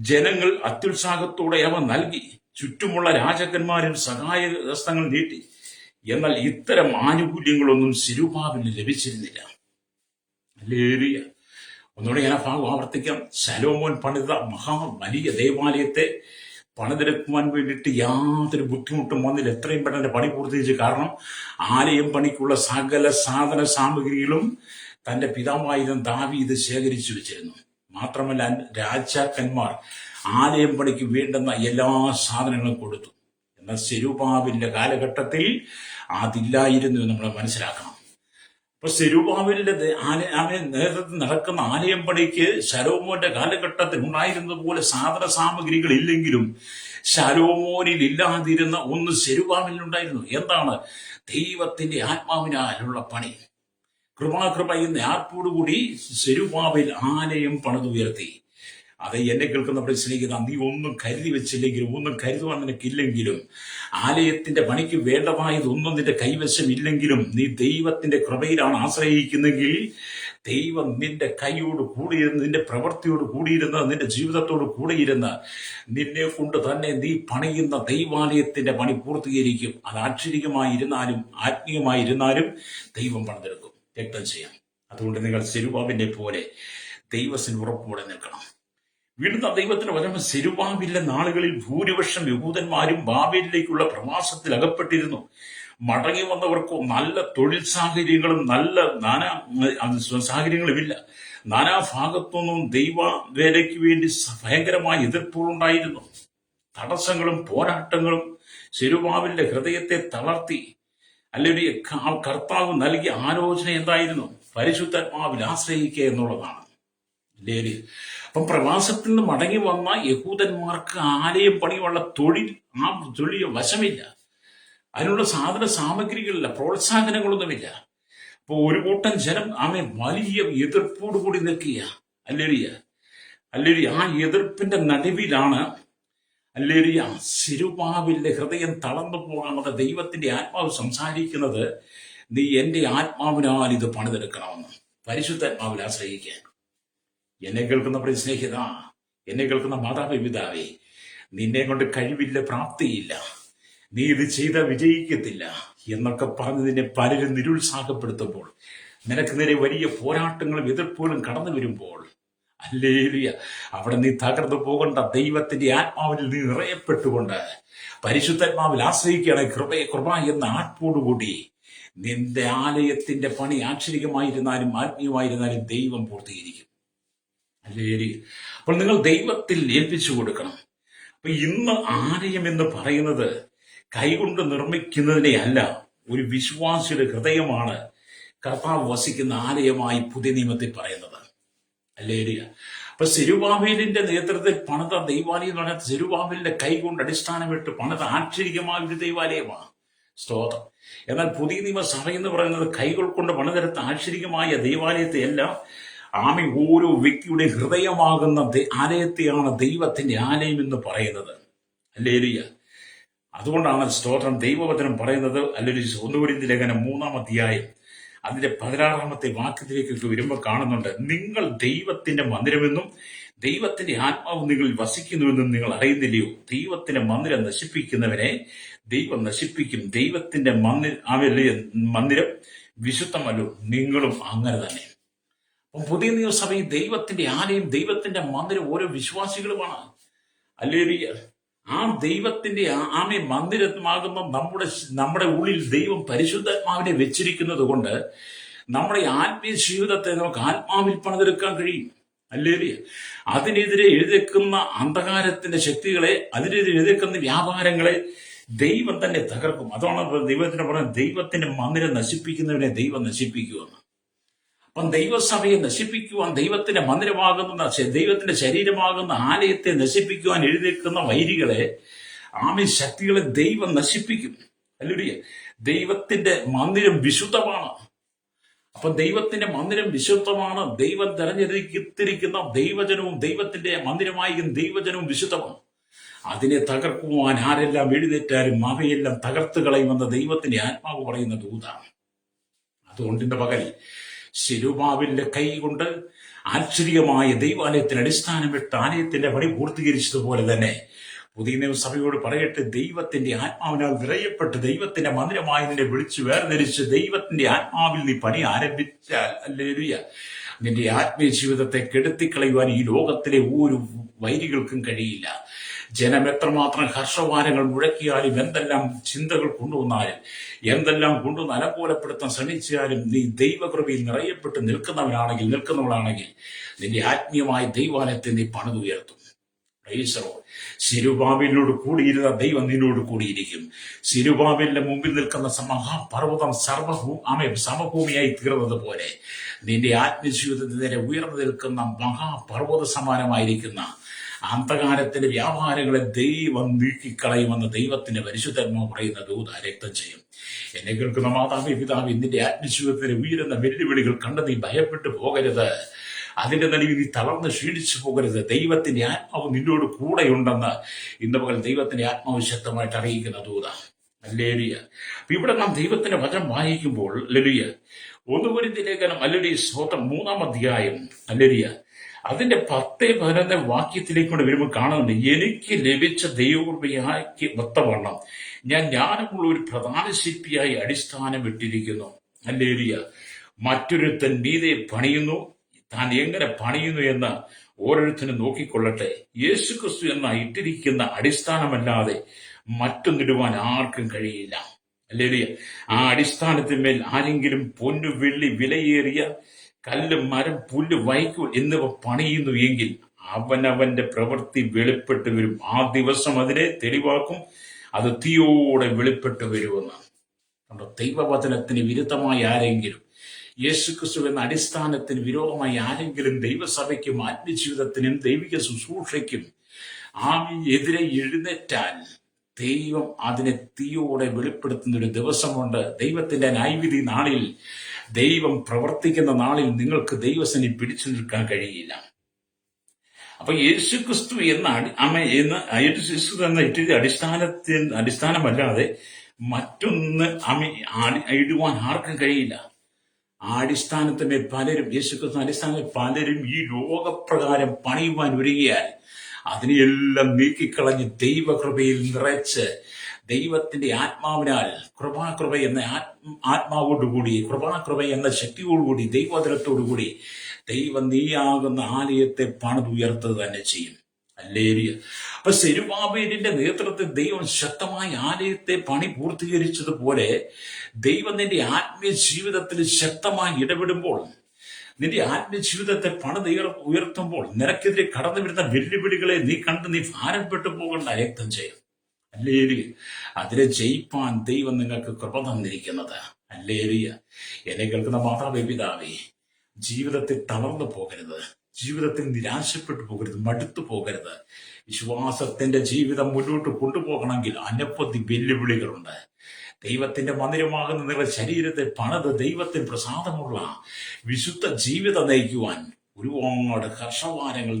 ജനങ്ങൾ അത്യുത്സാഹത്തോടെ അവ നൽകി. ചുറ്റുമുള്ള രാജാക്കന്മാരും സഹായ ഹസ്തങ്ങൾ നീട്ടി. എന്നാൽ ഇത്തരം ആനുകൂല്യങ്ങളൊന്നും സെരുബ്ബാബേലിന് ലഭിച്ചിരുന്നില്ല. ഹല്ലേലൂയ. ഒന്നുകൂടെ ഞാൻ ആ ഭാഗം ആവർത്തിക്കാം. ശലോമോൻ പണിത വലിയ ദേവാലയത്തെ പണിതെടുക്കുവാൻ വേണ്ടിയിട്ട് യാതൊരു ബുദ്ധിമുട്ടും വന്നില്ല. എത്രയും പെട്ടെന്ന് പണി പൂർത്തീകരിച്ചു. കാരണം ആലയം പണിക്കുള്ള സകല സാധന സാമഗ്രികളും തന്റെ പിതാവായിരുന്ന ദാവീദ് ശേഖരിച്ചു വെച്ചിരുന്നു. മാത്രമല്ല രാജാക്കന്മാർ ആലയം പണിക്ക് വേണ്ടുന്ന എല്ലാ സാധനങ്ങളും കൊടുത്തു. എന്നാൽ സെരുബ്ബാബേലിന്റെ കാലഘട്ടത്തിൽ അതില്ലായിരുന്നു എന്ന് നമ്മൾ മനസ്സിലാക്കണം. അപ്പൊ സെരുബ്ബാബേലിന്റെ നേതൃത്വത്തിൽ നടക്കുന്ന ആലയം പണിക്ക് ശലോമോന്റെ കാലഘട്ടത്തിൽ ഉണ്ടായിരുന്നതുപോലെ സാധന സാമഗ്രികൾ ഇല്ലെങ്കിലും ശലോമോനിൽ ഇല്ലാതിരുന്ന ഒന്ന് സെരുബ്ബാബേലിനുണ്ടായിരുന്നു. എന്താണ്? ദൈവത്തിന്റെ ആത്മാവിനാലുള്ള പണി. കൃപ എന്ന ആർപ്പോടുകൂടി സെരുബ്ബാബേൽ ആലയം പണിതുയർത്തി. അത് എന്നെ കേൾക്കുന്നവരെ സ്നേഹിക്കുന്ന, നീ ഒന്നും കരുതി വെച്ചില്ലെങ്കിലും, ഒന്നും കരുതുവാൻ നിനക്കില്ലെങ്കിലും, ആലയത്തിന്റെ പണിക്ക് വേണ്ടതായതൊന്നും നിന്റെ കൈവശം ഇല്ലെങ്കിലും, നീ ദൈവത്തിന്റെ കൃപയിലാണ് ആശ്രയിക്കുന്നെങ്കിൽ ദൈവം നിന്റെ കൈയോട് കൂടിയിരുന്ന്, നിന്റെ പ്രവൃത്തിയോട് കൂടിയിരുന്ന്, നിന്റെ ജീവിതത്തോട് കൂടിയിരുന്ന് നിന്നെ കൊണ്ട് തന്നെ നീ പണിയുന്ന ദൈവാലയത്തിന്റെ പണി പൂർത്തീകരിക്കും. അത് ആക്ഷരികമായിരുന്നാലും ആത്മീയമായിരുന്നാലും ദൈവം പണിതെടുക്കും. രക്തം ചെയ്യാം. അതുകൊണ്ട് നിങ്ങൾ സെരുബ്ബാബേലിനെ പോലെ ദൈവത്തിന് ഉറപ്പോടെ നിൽക്കണം. വീണ്ടും ദൈവത്തിന്റെ വചനം, സെരുബ്ബാബേലിന്റെ നാളുകളിൽ ഭൂരിപക്ഷം യഹൂദന്മാരും ബാബേലിലേക്കുള്ള പ്രവാസത്തിൽ അകപ്പെട്ടിരുന്നു. മടങ്ങി വന്നവർക്കോ നല്ല തൊഴിൽ സാഹചര്യങ്ങളും സാഹചര്യങ്ങളുമില്ല. നാനാഭാഗത്തുനിന്നും ദൈവവേലയ്ക്ക് വേണ്ടി ഭയങ്കരമായ എതിർപ്പുകളുണ്ടായിരുന്നു. തടസ്സങ്ങളും പോരാട്ടങ്ങളും സെരുബ്ബാബേലിന്റെ ഹൃദയത്തെ തളർത്തി. അല്ലെങ്കിൽ കർത്താവ് നൽകിയ ആലോചന എന്തായിരുന്നു? പരിശുദ്ധാത്മാവിൽ ആശ്രയിക്കുക എന്നുള്ളതാണ്. അല്ലേ? അപ്പം പ്രവാസത്തിൽ നിന്ന് മടങ്ങി വന്ന യഹൂദന്മാർക്ക് ആലയം പണിയുള്ള തൊഴിൽ വശമില്ല. അതിനുള്ള സാധന സാമഗ്രികളില്ല, പ്രോത്സാഹനങ്ങളൊന്നുമില്ല. അപ്പൊ ഒരു കൂട്ടം ജനം വലിയ എതിർപ്പോടുകൂടി നിൽക്കുക. അല്ലേലൂയ. ആ എതിർപ്പിന്റെ നടുവിലാണ് സെരുബ്ബാബേലിന്റെ ഹൃദയം തളർന്നു പോകാമെന്ന് ദൈവത്തിന്റെ ആത്മാവ് സംസാരിക്കുന്നത്. നീ എന്റെ ആത്മാവിനാൽ ഇത് പണിതെടുക്കണമെന്ന്. പരിശുദ്ധാത്മാവിൽ ആശ്രയിക്കാൻ. എന്നെ കേൾക്കുന്ന പ്രിയ സ്നേഹിത, എന്നെ കേൾക്കുന്ന മാതാപിതാവേ, നിന്നെ കൊണ്ട് കഴിവില്ല, പ്രാപ്തിയില്ല, നീ ഇത് ചെയ്താൽ വിജയിക്കത്തില്ല എന്നൊക്കെ പറഞ്ഞ് നിന്നെ പലരും നിരുത്സാഹപ്പെടുത്തുമ്പോൾ, നിനക്ക് നേരെ വലിയ പോരാട്ടങ്ങളും എതിർപ്പുകളും കടന്നു വരുമ്പോൾ, ഹല്ലേലൂയ, അവിടെ നീ തകർന്നു പോകണ്ട. ദൈവത്തിന്റെ ആത്മാവിൽ നീ നിറയപ്പെട്ടുകൊണ്ട് പരിശുദ്ധാത്മാവിൽ ആശ്രയിക്കുകയാണ്. കൃപ എന്ന ആത്മോടുകൂടി നിന്റെ ആലയത്തിന്റെ പണി ആക്ഷരികമായിരുന്നാലും ആത്മീയമായിരുന്നാലും ദൈവം പൂർത്തീകരിക്കും. അല്ലേ? അപ്പോൾ നിങ്ങൾ ദൈവത്തിൽ ഏൽപ്പിച്ചു കൊടുക്കണം. അപ്പൊ ഇന്ന് ആലയം എന്ന് പറയുന്നത് കൈകൊണ്ട് നിർമ്മിക്കുന്നതിനെ അല്ല, ഒരു വിശ്വാസിയുടെ ഹൃദയമാണ് കർത്താവ് വസിക്കുന്ന ആലയമായി പുതിയ നിയമത്തിൽ പറയുന്നത്. അല്ലേ? അപ്പൊ സെരുബാബേലിന്റെ നേതൃത്വത്തിൽ പണിത ദൈവാലയം എന്ന് പറഞ്ഞാൽ സെരുബാബേലിന്റെ കൈകൊണ്ട് അടിസ്ഥാനമിട്ട് പണിത ആക്ഷരികമായ ഒരു ദൈവാലയമാണ്. സ്തോത്രം. എന്നാൽ പുതിയ നിയമസഭ എന്ന് പറയുന്നത് കൈകൾ കൊണ്ട് പണിതെടുത്ത ആക്ഷരികമായ ദൈവാലയത്തെ എല്ലാം ഓരോ വ്യക്തിയുടെ ഹൃദയമാകുന്ന ആലയത്തെയാണ് ദൈവത്തിന്റെ ആലയം എന്ന് പറയുന്നത്. അല്ലേ? അതുകൊണ്ടാണ് സ്തോത്രം ദൈവവചനം പറയുന്നത്. അല്ലെങ്കിൽ 1 കൊരിന്ത്യർ ലേഖനം 3-ാം അധ്യായം അതിന്റെ 16-ാമത്തെ വാക്യത്തിലേക്ക് വരുമ്പോൾ കാണുന്നുണ്ട്, നിങ്ങൾ ദൈവത്തിന്റെ മന്ദിരമെന്നും ദൈവത്തിന്റെ ആത്മാവ് നിങ്ങളിൽ വസിക്കുന്നുവെന്നും നിങ്ങൾ അറിയുന്നില്ലയോ? ദൈവത്തിന്റെ മന്ദിരം നശിപ്പിക്കുന്നവനെ ദൈവം നശിപ്പിക്കും. ദൈവത്തിന്റെ മന്ദിരം വിശുദ്ധമല്ലോ, നിങ്ങളും അങ്ങനെ തന്നെ. അപ്പം പുതിയ നിയമസഭയിൽ ദൈവത്തിന്റെ ആലയം, ദൈവത്തിന്റെ മന്ദിരം ഓരോ വിശ്വാസികളുമാണ്. അല്ലേ? ആ ദൈവത്തിന്റെ മന്ദിരമാകുന്ന നമ്മുടെ ഉള്ളിൽ ദൈവം പരിശുദ്ധാത്മാവിനെ വെച്ചിരിക്കുന്നത് കൊണ്ട് നമ്മുടെ ആത്മീയ ജീവിതത്തെ നമുക്ക് ആത്മാവിൽ പണിതെടുക്കാൻ കഴിയും. അല്ലേ? അതിനെതിരെ എഴുതേക്കുന്ന അന്ധകാരത്തിന്റെ ശക്തികളെ, അതിനെതിരെ എഴുതേക്കുന്ന വ്യാപാരങ്ങളെ ദൈവം തന്നെ തകർക്കും. അതാണ് ദൈവത്തിന് പറയുന്നത്, ദൈവത്തിന്റെ മന്ദിരം നശിപ്പിക്കുന്നവനെ ദൈവം നശിപ്പിക്കുമെന്ന്. അപ്പം ദൈവസഭയെ നശിപ്പിക്കുവാൻ, ദൈവത്തിന്റെ മന്ദിരമാകുന്ന ദൈവത്തിന്റെ ശരീരമാകുന്ന ആലയത്തെ നശിപ്പിക്കുവാൻ എഴുതിക്കുന്ന വൈരികളെ, ശക്തികളെ ദൈവം നശിപ്പിക്കും. അല്ലേ? ദൈവത്തിന്റെ മന്ദിരം വിശുദ്ധമാണ്. അപ്പൊ ദൈവത്തിന്റെ മന്ദിരം വിശുദ്ധമാണ്. ദൈവം തെരഞ്ഞെടുത്തിരിക്കുന്ന ദൈവജനവും, ദൈവത്തിന്റെ മന്ദിരമായിരിക്കുന്ന ദൈവജനവും വിശുദ്ധമാണ്. അതിനെ തകർക്കുവാൻ ആരെല്ലാം എഴുന്നേറ്റാലും അവയെല്ലാം തകർത്ത് കളയുമെന്ന് ദൈവത്തിന്റെ ആത്മാവ് പറയുന്ന ദൂതാണ്. അതുകൊണ്ട് ഇന്ന് പകൽ സെരുബാബേലിന്റെ കൈ കൊണ്ട് ആശ്ചര്യമായ ദൈവാലയത്തിന് അടിസ്ഥാനമിട്ട് ആലയത്തിന്റെ പണി പൂർത്തീകരിച്ചതുപോലെ തന്നെ പുതിയ നിയമസഭയോട് പറയട്ടെ, ദൈവത്തിന്റെ ആത്മാവിനാൽ വിറയപ്പെട്ട് ദൈവത്തിന്റെ മന്ദിരമായതിനെ വിളിച്ചു വേർതിരിച്ച് ദൈവത്തിന്റെ ആത്മാവിൽ നീ പണി ആരംഭിച്ചാൽ, അല്ലേലൂയ, നിന്റെ ആത്മീയ ജീവിതത്തെ കെടുത്തിക്കളയുവാൻ ഈ ലോകത്തിലെ ഒരു വൈരികൾക്കും കഴിയില്ല. ജനം എത്രമാത്രം ഹർഷവാരങ്ങൾ മുഴക്കിയാലും, എന്തെല്ലാം ചിന്തകൾ കൊണ്ടുവന്നാലും, എന്തെല്ലാം കൊണ്ടുവന്ന് അലങ്കോലപ്പെടുത്താൻ ശ്രമിച്ചാലും, നീ ദൈവകൃപയിൽ നിറയപ്പെട്ട് നിൽക്കുന്നവളാണെങ്കിൽ നിന്റെ ആത്മീയമായ ദൈവാലയത്തെ നീ പണിതുയർത്തും. സെരുബാബേലിനോട് കൂടിയിരുന്ന ദൈവം നിന്നോട് കൂടിയിരിക്കും. സെരുബാബേലിന്റെ മുമ്പിൽ നിൽക്കുന്ന മഹാപർവ്വതം സമഭൂമിയായി തീർന്നത് പോലെ നിന്റെ ആത്മജീവിതത്തിൽ നേരെ ഉയർന്നു നിൽക്കുന്ന മഹാപർവ്വത സമാനമായിരിക്കുന്ന അന്ധകാരത്തിന്റെ വ്യാപാരങ്ങളെ ദൈവം നീക്കിക്കളയുമെന്ന് ദൈവത്തിന്റെ പരിശുദ്ധാത്മാവ് പറയുന്ന ദൂത രക്തം ചെയ്യും. എന്നെ കേൾക്കുന്ന മാതാവേ, പിതാവേ, നിന്റെ ആത്മജീവിതത്തിന് ഉയരുന്ന വെല്ലുവിളികൾ കണ്ട് നീ ഭയപ്പെട്ടു പോകരുത്. അതിന്റെ നടുവിൽ നീ തളർന്ന് ക്ഷീണിച്ചു പോകരുത്. ദൈവത്തിന്റെ ആത്മാവ് നിന്നോട് കൂടെയുണ്ടെന്ന് ഇന്ന് പകൽ ദൈവത്തിന്റെ ആത്മാവ് ശക്തമായിട്ട് അറിയിക്കുന്ന ദൂത. ഹല്ലേലൂയ. അപ്പൊ ഇവിടെ നാം ദൈവത്തിന്റെ വചനം വായിക്കുമ്പോൾ, ഹല്ലേലൂയ, 1 കൊരിന്ത്യർ ലേഖനം, ഹല്ലേലൂയ, 3-ാം അധ്യായം, ഹല്ലേലൂയ, അതിന്റെ 10-11 വാക്യത്തിലേക്കൂടെ വരുമ്പോൾ കാണുന്നുണ്ട്, എനിക്ക് ലഭിച്ച ദൈവകൃപയ്ക്ക് ഒത്തവണ്ണം ഞാൻ ജ്ഞാനമുള്ള ഒരു പ്രധാന ശില്പിയായി അടിസ്ഥാനം ഇട്ടിരിക്കുന്നു. ഹല്ലേലൂയ. മറ്റൊരുത്തൻ മീതെ പണിയുന്നു, താൻ എങ്ങനെ പണിയുന്നു എന്ന് ഓരോരുത്തരും നോക്കിക്കൊള്ളട്ടെ. യേശുക്രിസ്തു എന്ന ഇട്ടിരിക്കുന്ന അടിസ്ഥാനമല്ലാതെ മറ്റൊന്നിടുവാൻ ആർക്കും കഴിയില്ല. ഹല്ലേലൂയ. ആ അടിസ്ഥാനത്തിന്മേൽ ആരെങ്കിലും പൊന്നു, വെള്ളി, വിലയേറിയ കല്ല്, മരം, പുല്ല്, വൈക്കോൽ എന്നിവ പണിയുന്നു എങ്കിൽ അവനവന്റെ പ്രവൃത്തി വെളിപ്പെട്ട് വരും. ആ ദിവസം അതിനെ തെളിവാക്കും. അത് തീയോടെ വെളിപ്പെട്ട് വരുമെന്ന്. ദൈവവചനത്തിന് വിരുദ്ധമായി ആരെങ്കിലും, യേശുക്രിസ്തു എന്ന അടിസ്ഥാനത്തിന് വിരോധമായി ആരെങ്കിലും ദൈവസഭയ്ക്കും ആത്മജീവിതത്തിനും ദൈവിക ശുശ്രൂഷയ്ക്കും എതിരെ എഴുന്നേറ്റാൽ ദൈവം അതിനെ തീയോടെ വെളിപ്പെടുത്തുന്ന ഒരു ദിവസമുണ്ട്. ദൈവത്തിന്റെ ന്യായവിധി നാളിൽ, ദൈവം പ്രവർത്തിക്കുന്ന നാളിൽ നിങ്ങൾക്ക് ദൈവസേന പിടിച്ചു നിൽക്കാൻ കഴിയില്ല. അപ്പൊ യേശുക്രിസ്തു അടിസ്ഥാനമല്ലാതെ മറ്റൊന്ന് ഇടുവാൻ ആർക്കും കഴിയില്ല. ആ അടിസ്ഥാനത്തിന്റെ പലരും, യേശുക്രിസ്തു അടിസ്ഥാനത്തിൽ പലരും ഈ ലോകപ്രകാരം പണിയുവാൻ ഒരുങ്ങിയാൽ അതിനെയെല്ലാം നീക്കിക്കളഞ്ഞ് ദൈവകൃപയിൽ നിറച്ച് ദൈവത്തിന്റെ ആത്മാവിനാൽ, കൃപ എന്ന ആത്മാവോടുകൂടി, കൃപ എന്ന ശക്തിയോടുകൂടി, ദൈവവചനത്തോടുകൂടി ദൈവം നീയാകുന്ന ആലയത്തെ പണിതുയർത്തുക തന്നെ ചെയ്യും. ഹല്ലേലൂയ. അപ്പൊ സെരുബ്ബാബേലിന്റെ നേതൃത്വത്തിൽ ദൈവം ശക്തമായ ആലയത്തെ പണി പൂർത്തീകരിച്ചതുപോലെ ദൈവം നിന്റെ ആത്മീയ ജീവിതത്തിൽ ശക്തമായി ഇടപെടുമ്പോൾ, നിന്റെ ആത്മീയ ജീവിതത്തെ ഉയർത്തുമ്പോൾ നിനക്കെതിരെ കടന്നു വരുന്ന വെല്ലുവിളികളെ നീ കണ്ട് നീ ഭാരപ്പെട്ടു പോകേണ്ട. രക്തം ചെയ്യും. ഹല്ലേലൂയ. അതിനെ ജയിപ്പാൻ ദൈവം നിങ്ങൾക്ക് കൃപ തന്നിരിക്കുന്നത്. ഹല്ലേലൂയ. എന്നെ കേൾക്കുന്ന മാതാവേ, പിതാവേ, ജീവിതത്തിൽ തളർന്നു പോകരുത്, ജീവിതത്തിൽ നിരാശപ്പെട്ടു പോകരുത്, മടുത്തു പോകരുത്. വിശ്വാസത്തിന്റെ ജീവിതം മുന്നോട്ട് കൊണ്ടുപോകണമെങ്കിൽ അനവധി വെല്ലുവിളികളുണ്ട്. ദൈവത്തിന്റെ മന്ദിരമാകുന്ന നിങ്ങളുടെ ശരീരത്തെ പണിത് ദൈവത്തിന് പ്രസാദമുള്ള വിശുദ്ധ ജീവിതം നയിക്കുവാൻ ഒരുപാട് ഹർഷവാരങ്ങൾ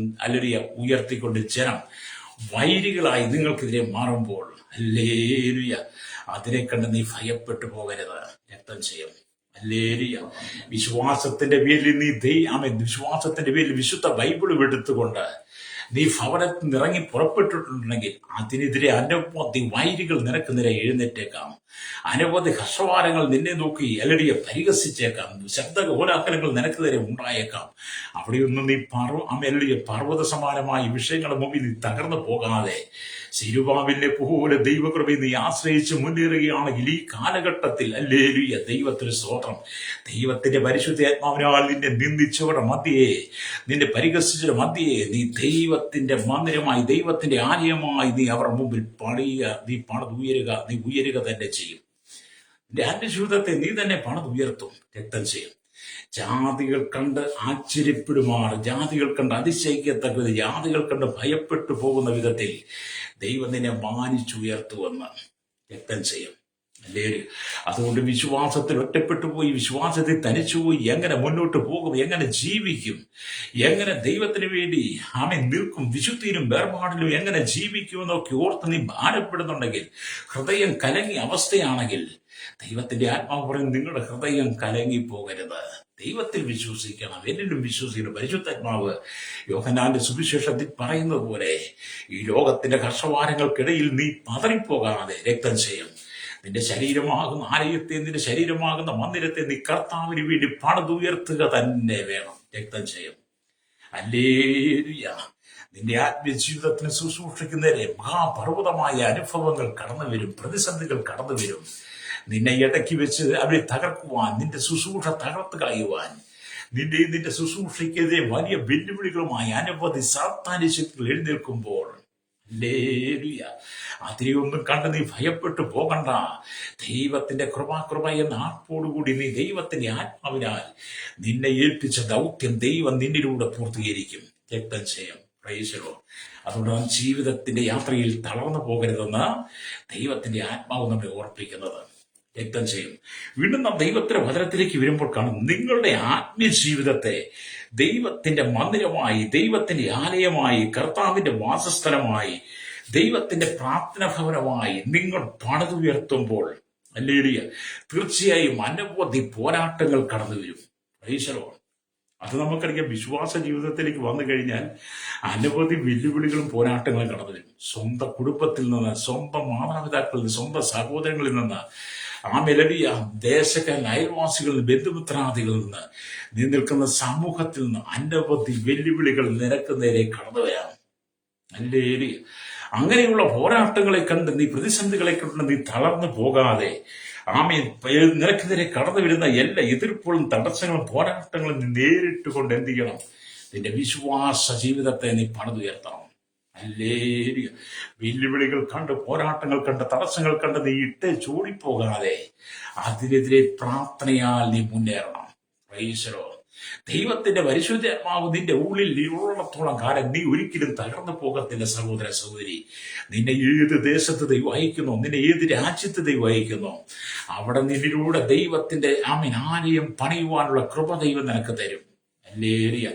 ഉയർത്തിക്കൊണ്ട് ജനം വൈരികളായി നിങ്ങൾക്കെതിരെ മാറുമ്പോൾ, ഹല്ലേലൂയ, അതിനെ കണ്ട് നീ ഭയപ്പെട്ടു പോകരുത്. രക്തം ചെയ്യും. ഹല്ലേലൂയ. വിശ്വാസത്തിന്റെ പേരിൽ വിശ്വാസത്തിന്റെ പേരിൽ വിശുദ്ധ ബൈബിൾ എടുത്തുകൊണ്ട് നീ ഭവനത്തിൽ നിന്ന് ഇറങ്ങി പുറപ്പെട്ടിട്ടുണ്ടെങ്കിൽ അതിനെതിരെ അനവധി വൈരികൾ നിനക്ക് നേരെ എഴുന്നേറ്റേക്കാം. അനവധി ഹർഷവാരങ്ങൾ നിന്നെ നോക്കി പരിഹസിച്ചേക്കാം. ശബ്ദ കോലാഹലങ്ങൾ നിനക്ക് നേരെ ഉണ്ടായേക്കാം. അവിടെയൊന്നും നീ പർവ്വത സമാനമായ വിഷയങ്ങളുടെ മുമ്പിൽ നീ തകർന്നു പോകാതെ സെരുബ്ബാബേലിനെ പോലെ ദൈവകൃപയെ നീ ആശ്രയിച്ച് മുന്നേറുകയാണെങ്കിൽ ഈ കാലഘട്ടത്തിൽ, ഹല്ലേലൂയ, ദൈവത്തിന് സ്തോത്രം, ദൈവത്തിന്റെ പരിശുദ്ധാത്മാവിനാൽ നിന്നെ നിന്ദിച്ചവരുടെ മധ്യേ, നിന്നെ പരിഹസിച്ചവരുടെ മധ്യേ നീ ദൈവത്തിന്റെ മന്ദിരമായി, ദൈവത്തിന്റെ ആലയമായി നീ അവരുടെ മുമ്പിൽ നീ പണിതുയരുക, നീ ഉയരുക തന്നെ ചെയ്യും. നിന്റെ ആത്മജീവിതത്തെ നീ തന്നെ പണിതുയർത്തും. രക്തം ചെയ്യും. ജാതികൾ കണ്ട് ആശ്ചര്യപ്പെടുമാറ്, ജാതികൾ കണ്ട് അതിശയിക്കത്തക്ക വിധം, ജാതികൾ കണ്ട് ഭയപ്പെട്ടു പോകുന്ന വിധത്തിൽ ദൈവം നിന്നെ മാനിച്ചുയർത്തുവെന്ന് രക്തം ചെയ്യും. അല്ലേ? അതുകൊണ്ട് വിശ്വാസത്തിൽ ഒറ്റപ്പെട്ടു പോയി, വിശ്വാസത്തിൽ തനിച്ചുപോയി എങ്ങനെ മുന്നോട്ട് പോകും, എങ്ങനെ ജീവിക്കും, എങ്ങനെ ദൈവത്തിന് വേണ്ടി നിൽക്കും, വിശുദ്ധിയിലും വേർപാടിലും എങ്ങനെ ജീവിക്കുമെന്നൊക്കെ ഓർത്ത് നീ ഭാരപ്പെടുന്നുണ്ടെങ്കിൽ, ഹൃദയം കലങ്ങിയ അവസ്ഥയാണെങ്കിൽ, ദൈവത്തിന്റെ ആത്മാവ് പറയും, നിങ്ങളുടെ ഹൃദയം കലങ്ങിപ്പോകരുത്, ദൈവത്തിൽ വിശ്വസിക്കണം, എന്നിലും വിശ്വസിക്കണം. പരിശുദ്ധാത്മാവ് യോഹന്നാന്റെ സുവിശേഷത്തിൽ പറയുന്നത് പോലെ ഈ ലോകത്തിന്റെ ഹർഷവാരങ്ങൾക്കിടയിൽ നീ പതറിപ്പോകാതെ രക്തം ചെയ്യും. നിന്റെ ശരീരമാകുന്ന ആലയത്തെ, നിന്റെ ശരീരമാകുന്ന മന്ദിരത്തെ നീ കർത്താവിന് വേണ്ടി പണിതുയർത്തുക തന്നെ വേണം. രക്തം ചെയ്യും. ഹല്ലേലൂയ. നിന്റെ ആത്മീയ ജീവിതത്തിന് ശുശ്രൂഷിക്കുന്നവരെ മഹാപർവ്വതമായ അനുഭവങ്ങൾ കടന്നു വരും, പ്രതിസന്ധികൾ കടന്നു വരും. നിന്നെ ഇടയ്ക്ക് വെച്ച് അവരെ തകർക്കുവാൻ, നിന്റെ ശുശ്രൂഷ തകർത്ത് കളയുവാൻ, നിന്റെ ശുശ്രൂഷയ്ക്കെതിരെ വലിയ വെല്ലുവിളികളുമായി അനവധി സാത്താന്യ ശക്തികൾ എഴുന്നേൽക്കുമ്പോൾ, ഹല്ലേലൂയ, അതിനെയൊന്നും കണ്ട് നീ ഭയപ്പെട്ടു പോകണ്ട. ദൈവത്തിന്റെ കൃപ എന്ന ആർപ്പോടുകൂടി നീ ദൈവത്തിന്റെ ആത്മാവിനാൽ നിന്നെ ഏൽപ്പിച്ച ദൗത്യം ദൈവം നിന്നിലൂടെ പൂർത്തീകരിക്കും. രക്തം ചെയ്യും. പ്രൈസലോ. അതുകൊണ്ടാണ് ജീവിതത്തിന്റെ യാത്രയിൽ തളർന്നു പോകരുതെന്ന് ദൈവത്തിന്റെ ആത്മാവ് നമ്മെ ഓർപ്പിക്കുന്നത്. രക്തം ചെയ്യും. വീണ്ടും നാം ദൈവത്തിന്റെ വചനത്തിലേക്ക് വരുമ്പോൾ കാണും, നിങ്ങളുടെ ആത്മീയ ജീവിതത്തെ ദൈവത്തിന്റെ മന്ദിരമായി, ദൈവത്തിന്റെ ആലയമായി, കർത്താവിന്റെ വാസസ്ഥലമായി, ദൈവത്തിന്റെ പ്രാർത്ഥന ഭവനമായി നിങ്ങൾ പണിതുയർത്തുമ്പോൾ, ഹല്ലേലൂയ, തീർച്ചയായും അനവധി പോരാട്ടങ്ങൾ കടന്നു വരും. പ്രൈസലോ. അത് നമുക്കറിയാം. വിശ്വാസ ജീവിതത്തിലേക്ക് വന്നു കഴിഞ്ഞാൽ അനവധി വെല്ലുവിളികളും പോരാട്ടങ്ങളും കടന്നു വരും. സ്വന്തം കുടുംബത്തിൽ നിന്ന്, സ്വന്തം മാതാപിതാക്കളിൽ നിന്ന്, സ്വന്തം സഹോദരങ്ങളിൽ നിന്ന്, ദേശക്കാരൻ, അയൽവാസികളിൽ നിന്ന്, ബന്ധുമിത്രാദികളിൽ നിന്ന്, നീ നിൽക്കുന്ന സമൂഹത്തിൽ നിന്ന് അനവധി വെല്ലുവിളികൾ നിനക്ക് നേരെ കടന്നു വരാം. ഹല്ലേലൂയ. അങ്ങനെയുള്ള പോരാട്ടങ്ങളെ കണ്ട് നീ, പ്രതിസന്ധികളെ കണ്ട് നീ തളർന്നു പോകാതെ, നിനക്കെതിരെ കടന്നു വരുന്ന എല്ലാ എതിർപ്പുകളും തടസ്സങ്ങളും പോരാട്ടങ്ങളും നീ നേരിട്ട് കൊണ്ട് എന്ത് ചെയ്യണം? നിന്റെ വിശ്വാസ ജീവിതത്തെ നീ പണിതുയർത്തണം. ഹല്ലേലൂയ. വെല്ലുവിളികൾ കണ്ട്, പോരാട്ടങ്ങൾ കണ്ട്, തടസ്സങ്ങൾ കണ്ട് നീ ചൂടിപ്പോകാതെ അതിനെതിരെ പ്രാർത്ഥനയാൽ നീ മുന്നേറണം. പ്രൈസലോ. ദൈവത്തിന്റെ പരിശുദ്ധാത്മാവ് നിന്റെ ഉള്ളിൽ ഉള്ളത്തോളം കാലം നീ ഒരിക്കലും തകർന്നു പോകത്തില്ല. സഹോദര സഹോദരി, നിന്നെ ഏത് ദേശത്ത് ദൈവം അയക്കുന്നോ, നിന്നെ ഏത് രാജ്യത്ത് ദൈവം അയക്കുന്നോ, അവിടെ നിന്നിലൂടെ ദൈവത്തിന്റെ ആലയം പണിയുവാനുള്ള കൃപ ദൈവം നിനക്ക് തരും. ഹല്ലേലൂയ.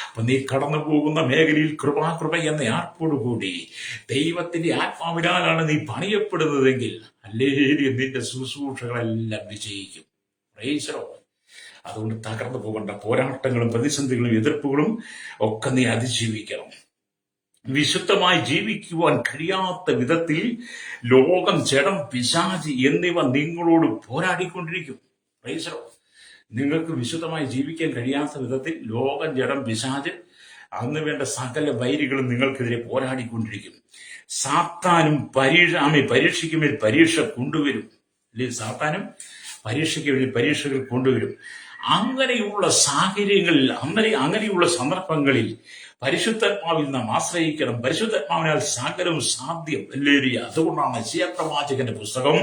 അപ്പൊ നീ കടന്നു പോകുന്ന മേഖലയിൽ കൃപ എന്ന ആർപ്പോടുകൂടി ദൈവത്തിന്റെ ആത്മാവിനാലാണ് നീ പണിയപ്പെടുന്നതെങ്കിൽ, ഹല്ലേലൂയ, നിന്റെ ശുശ്രൂഷകളെല്ലാം വിജയിക്കും. പ്രൈസലോ. അതുകൊണ്ട് തകർന്നു പോകേണ്ട. പോരാട്ടങ്ങളും പ്രതിസന്ധികളും എതിർപ്പുകളും ഒക്കെ നീ അതിജീവിക്കണം. വിശുദ്ധമായി ജീവിക്കുവാൻ കഴിയാത്ത വിധത്തിൽ ലോകം, ജഡം, പിശാച് എന്നിവ നിങ്ങളോട് പോരാടിക്കൊണ്ടിരിക്കും. പ്രൈസലോ. നിങ്ങൾക്ക് വിശുദ്ധമായി ജീവിക്കാൻ കഴിയാത്ത വിധത്തിൽ ലോകം, ജഡം, പിശാച് അന്ന് വേണ്ട സകല വൈരികളും നിങ്ങൾക്കെതിരെ പോരാടിക്കൊണ്ടിരിക്കും. സാത്താനും പരീക്ഷയ്ക്ക് മേൽ പരീക്ഷ കൊണ്ടുവരും. അല്ലെ, സാത്താനും പരീക്ഷയ്ക്ക് മേൽ പരീക്ഷകൾ കൊണ്ടുവരും. അങ്ങനെയുള്ള സാഹചര്യങ്ങളിൽ, അങ്ങനെയുള്ള സന്ദർഭങ്ങളിൽ പരിശുദ്ധാത്മാവിൽ നാം ആശ്രയിക്കണം. പരിശുദ്ധാത്മാവിനാൽ സകലവും സാധ്യം. ഹല്ലേലൂയ. അതുകൊണ്ടാണ് യെശയ്യാ പ്രവാചകന്റെ പുസ്തകം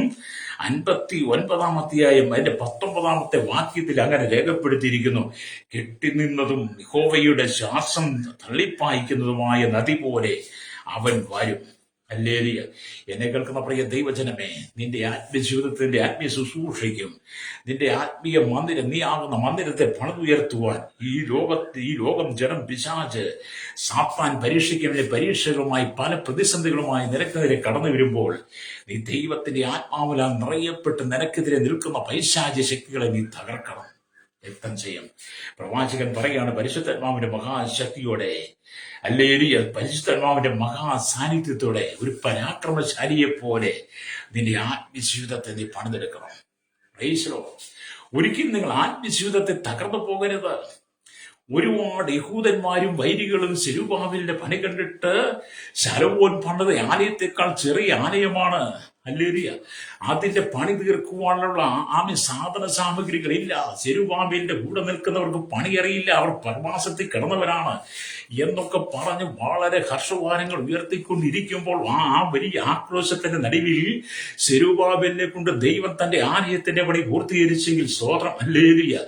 59-ാം അധ്യായം അതിന്റെ 19-ാമത്തെ വാക്യത്തിൽ അങ്ങനെ രേഖപ്പെടുത്തിയിരിക്കുന്നു. കെട്ടിനിന്നതും യഹോവയുടെ ശ്വാസം തള്ളിപ്പായിക്കുന്നതുമായ നദി പോലെ അവൻ വരും. ഹല്ലേലൂയ. എന്നെ കേൾക്കുന്ന പ്രിയ ദൈവജനമേ, നിന്റെ ആത്മീയ ജീവിതത്തിന്റെ ആത്മീയ ശുശ്രൂഷയ്ക്കും നിന്റെ ആത്മീയ മന്ദിരം, നീ ആകുന്ന മന്ദിരത്തെ പണിതുയർത്തുവാൻ ഈ ലോകം, ജനം, പിശാച്, സാത്താൻ പരീക്ഷകളുമായി പല പ്രതിസന്ധികളുമായി നിനക്കെതിരെ കടന്നു വരുമ്പോൾ നീ ദൈവത്തിന്റെ ആത്മാവിലാൽ നിറയപ്പെട്ട് നിനക്കെതിരെ നിൽക്കുന്ന പൈശാചിക ശക്തികളെ നീ തകർക്കണം. വ്യക്തം ചെയ്യും. പ്രവാചകൻ പറയാണ്, പരിശുദ്ധാത്മാവിന്റെ മഹാശക്തിയോടെ, ഹല്ലേലൂയ, പരിശുദ്ധാത്മാവിന്റെ മഹാസാന്നിധ്യത്തോടെ ഒരു പരാക്രമശാലിയെ പോലെ നിന്റെ ആത്മജീവിതത്തെ നീ പണിതെടുക്കണം. Praise the Lord. ഒരിക്കലും നിങ്ങൾ ആത്മജീവിതത്തെ തകർന്നു പോകരുത്. ഒരുപാട് യഹൂദന്മാരും വൈരികളും സെരുബ്ബാബേലിന്റെ പണി കണ്ടിട്ട് ശലോമോൻ പണിത ആലയത്തെക്കാൾ ചെറിയ ആലയമാണ്. ഹല്ലേലൂയ. അതിന്റെ പണി തീർക്കുവാനുള്ള സാധന സാമഗ്രികളില്ല. സെരുബ്ബാബേലിന്റെ കൂടെ നിൽക്കുന്നവർക്ക് പണി അറിയില്ല, അവർ പരമാസത്തിൽ കിടന്നവരാണ് എന്നൊക്കെ പറഞ്ഞ് വളരെ ഹർഷവാരങ്ങൾ ഉയർത്തിക്കൊണ്ടിരിക്കുമ്പോൾ ആ വലിയ ആക്രോശത്തിന്റെ നടുവിൽ സെരുബ്ബാബേലിനെ കൊണ്ട് ദൈവം തന്റെ ആലയത്തിന്റെ പണി പൂർത്തീകരിച്ചെങ്കിൽ സ്തോത്രം. ഹല്ലേലൂയ.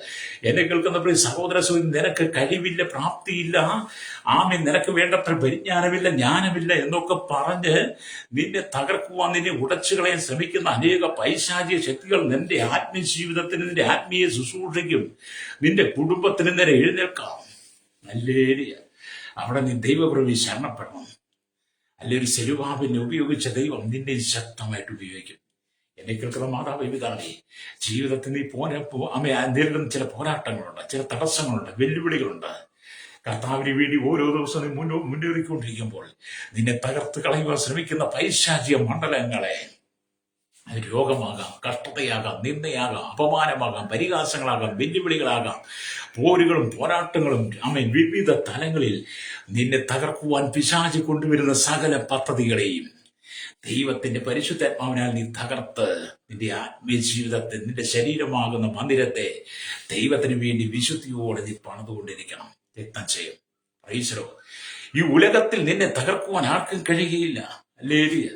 എന്നെ കേൾക്കുന്ന പ്രിയ സഹോദര, നിനക്ക് കഴിവില്ല, പ്രാപ്തിയില്ല, നിനക്ക് വേണ്ടത്ര പരിജ്ഞാനമില്ല, ജ്ഞാനമില്ല എന്നൊക്കെ പറഞ്ഞ് നിന്നെ തകർക്കുവാൻ, നിന്നെ ഉടച്ചുകളയാൻ ശ്രമിക്കുന്ന അനേക പൈശാചിക ശക്തികൾ നിന്റെ ആത്മീയ ജീവിതത്തിന്, നിന്റെ ആത്മീയ ശുശ്രൂഷയ്ക്കും നിന്റെ കുടുംബത്തിന് നേരെ എഴുന്നേൽക്കാം. ഹല്ലേലൂയ. അവിടെ നീ ദൈവപ്രവി ശരണപ്പെടണം. അല്ലെ, ഒരു സെരുബ്ബാബേലിനെ ഉപയോഗിച്ച ദൈവം നിന്നെ ശക്തമായിട്ട് ഉപയോഗിക്കും. എന്നെ കേൾക്കുന്ന മാതാവ് പിതാവേ, ജീവിതത്തിൽ നീ നേരിടുന്ന ചില പോരാട്ടങ്ങളുണ്ട്, ചില തടസ്സങ്ങളുണ്ട്, വെല്ലുവിളികളുണ്ട്. കർത്താവിന് വേണ്ടി ഓരോ ദിവസവും നീ മുന്നേറിക്കൊണ്ടിരിക്കുമ്പോൾ നിന്നെ തകർത്ത് കളയുവാൻ ശ്രമിക്കുന്ന പൈശാചിക മണ്ഡലങ്ങളെ, രോഗമാകാം, കഷ്ടതയാകാം, നിന്ദയാകാം, അപമാനമാകാം, പരിഹാസങ്ങളാകാം, വെല്ലുവിളികളാകാം, പോരുകളും പോരാട്ടങ്ങളും വിവിധ തലങ്ങളിൽ നിന്നെ തകർക്കുവാൻ പിശാച് കൊണ്ടുവരുന്ന സകല പദ്ധതികളെയും ദൈവത്തിന്റെ പരിശുദ്ധാത്മാവിനാൽ നീ തകർത്ത് നിന്റെ ആത്മീയ ജീവിതത്തെ, നിന്റെ ശരീരമാകുന്ന മന്ദിരത്തെ ദൈവത്തിന് വേണ്ടി വിശുദ്ധിയോടെ നീ പണിതുകൊണ്ടിരിക്കണം. യത്നം ചെയ്യും. Praise the Lord. ഈ ഉലകത്തിൽ നിന്നെ തകർക്കുവാൻ ആർക്കും കഴിയുകയില്ല. ഹല്ലേലൂയ.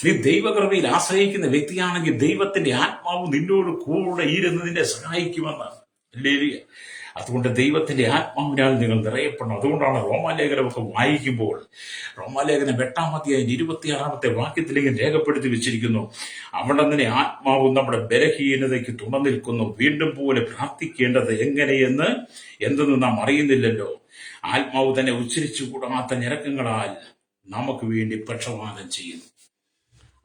നീ ദൈവകൃപയിൽ ആശ്രയിക്കുന്ന വ്യക്തിയാണെങ്കിൽ ദൈവത്തിന്റെ ആത്മാവ് നിന്നോട് കൂടെ ഇരുന്ന് നിന്നെ സഹായിക്കുമെന്ന്. ഹല്ലേലൂയ. അതുകൊണ്ട് ദൈവത്തിന്റെ ആത്മാവിനാൽ നിങ്ങൾ നിറയപ്പെടണം. അതുകൊണ്ടാണ് റോമാലേഖനമൊക്കെ വായിക്കുമ്പോൾ റോമാലേഖനം 8-ാം അധ്യായം 26-ാമത്തെ വാക്യത്തിലേക്ക് രേഖപ്പെടുത്തി വെച്ചിരിക്കുന്നു, അവിടെ തന്നെ ആത്മാവ് നമ്മുടെ ബലഹീനതയ്ക്ക് തുണ നിൽക്കുന്നു. വീണ്ടും പോലെ പ്രാർത്ഥിക്കേണ്ടത് എന്തെന്ന് നാം അറിയുന്നില്ലല്ലോ. ആത്മാവ് തന്നെ ഉച്ചരിച്ചു കൂടാത്ത ഞരക്കങ്ങളാൽ നമുക്ക് വേണ്ടി പക്ഷപാതം ചെയ്യുന്നു.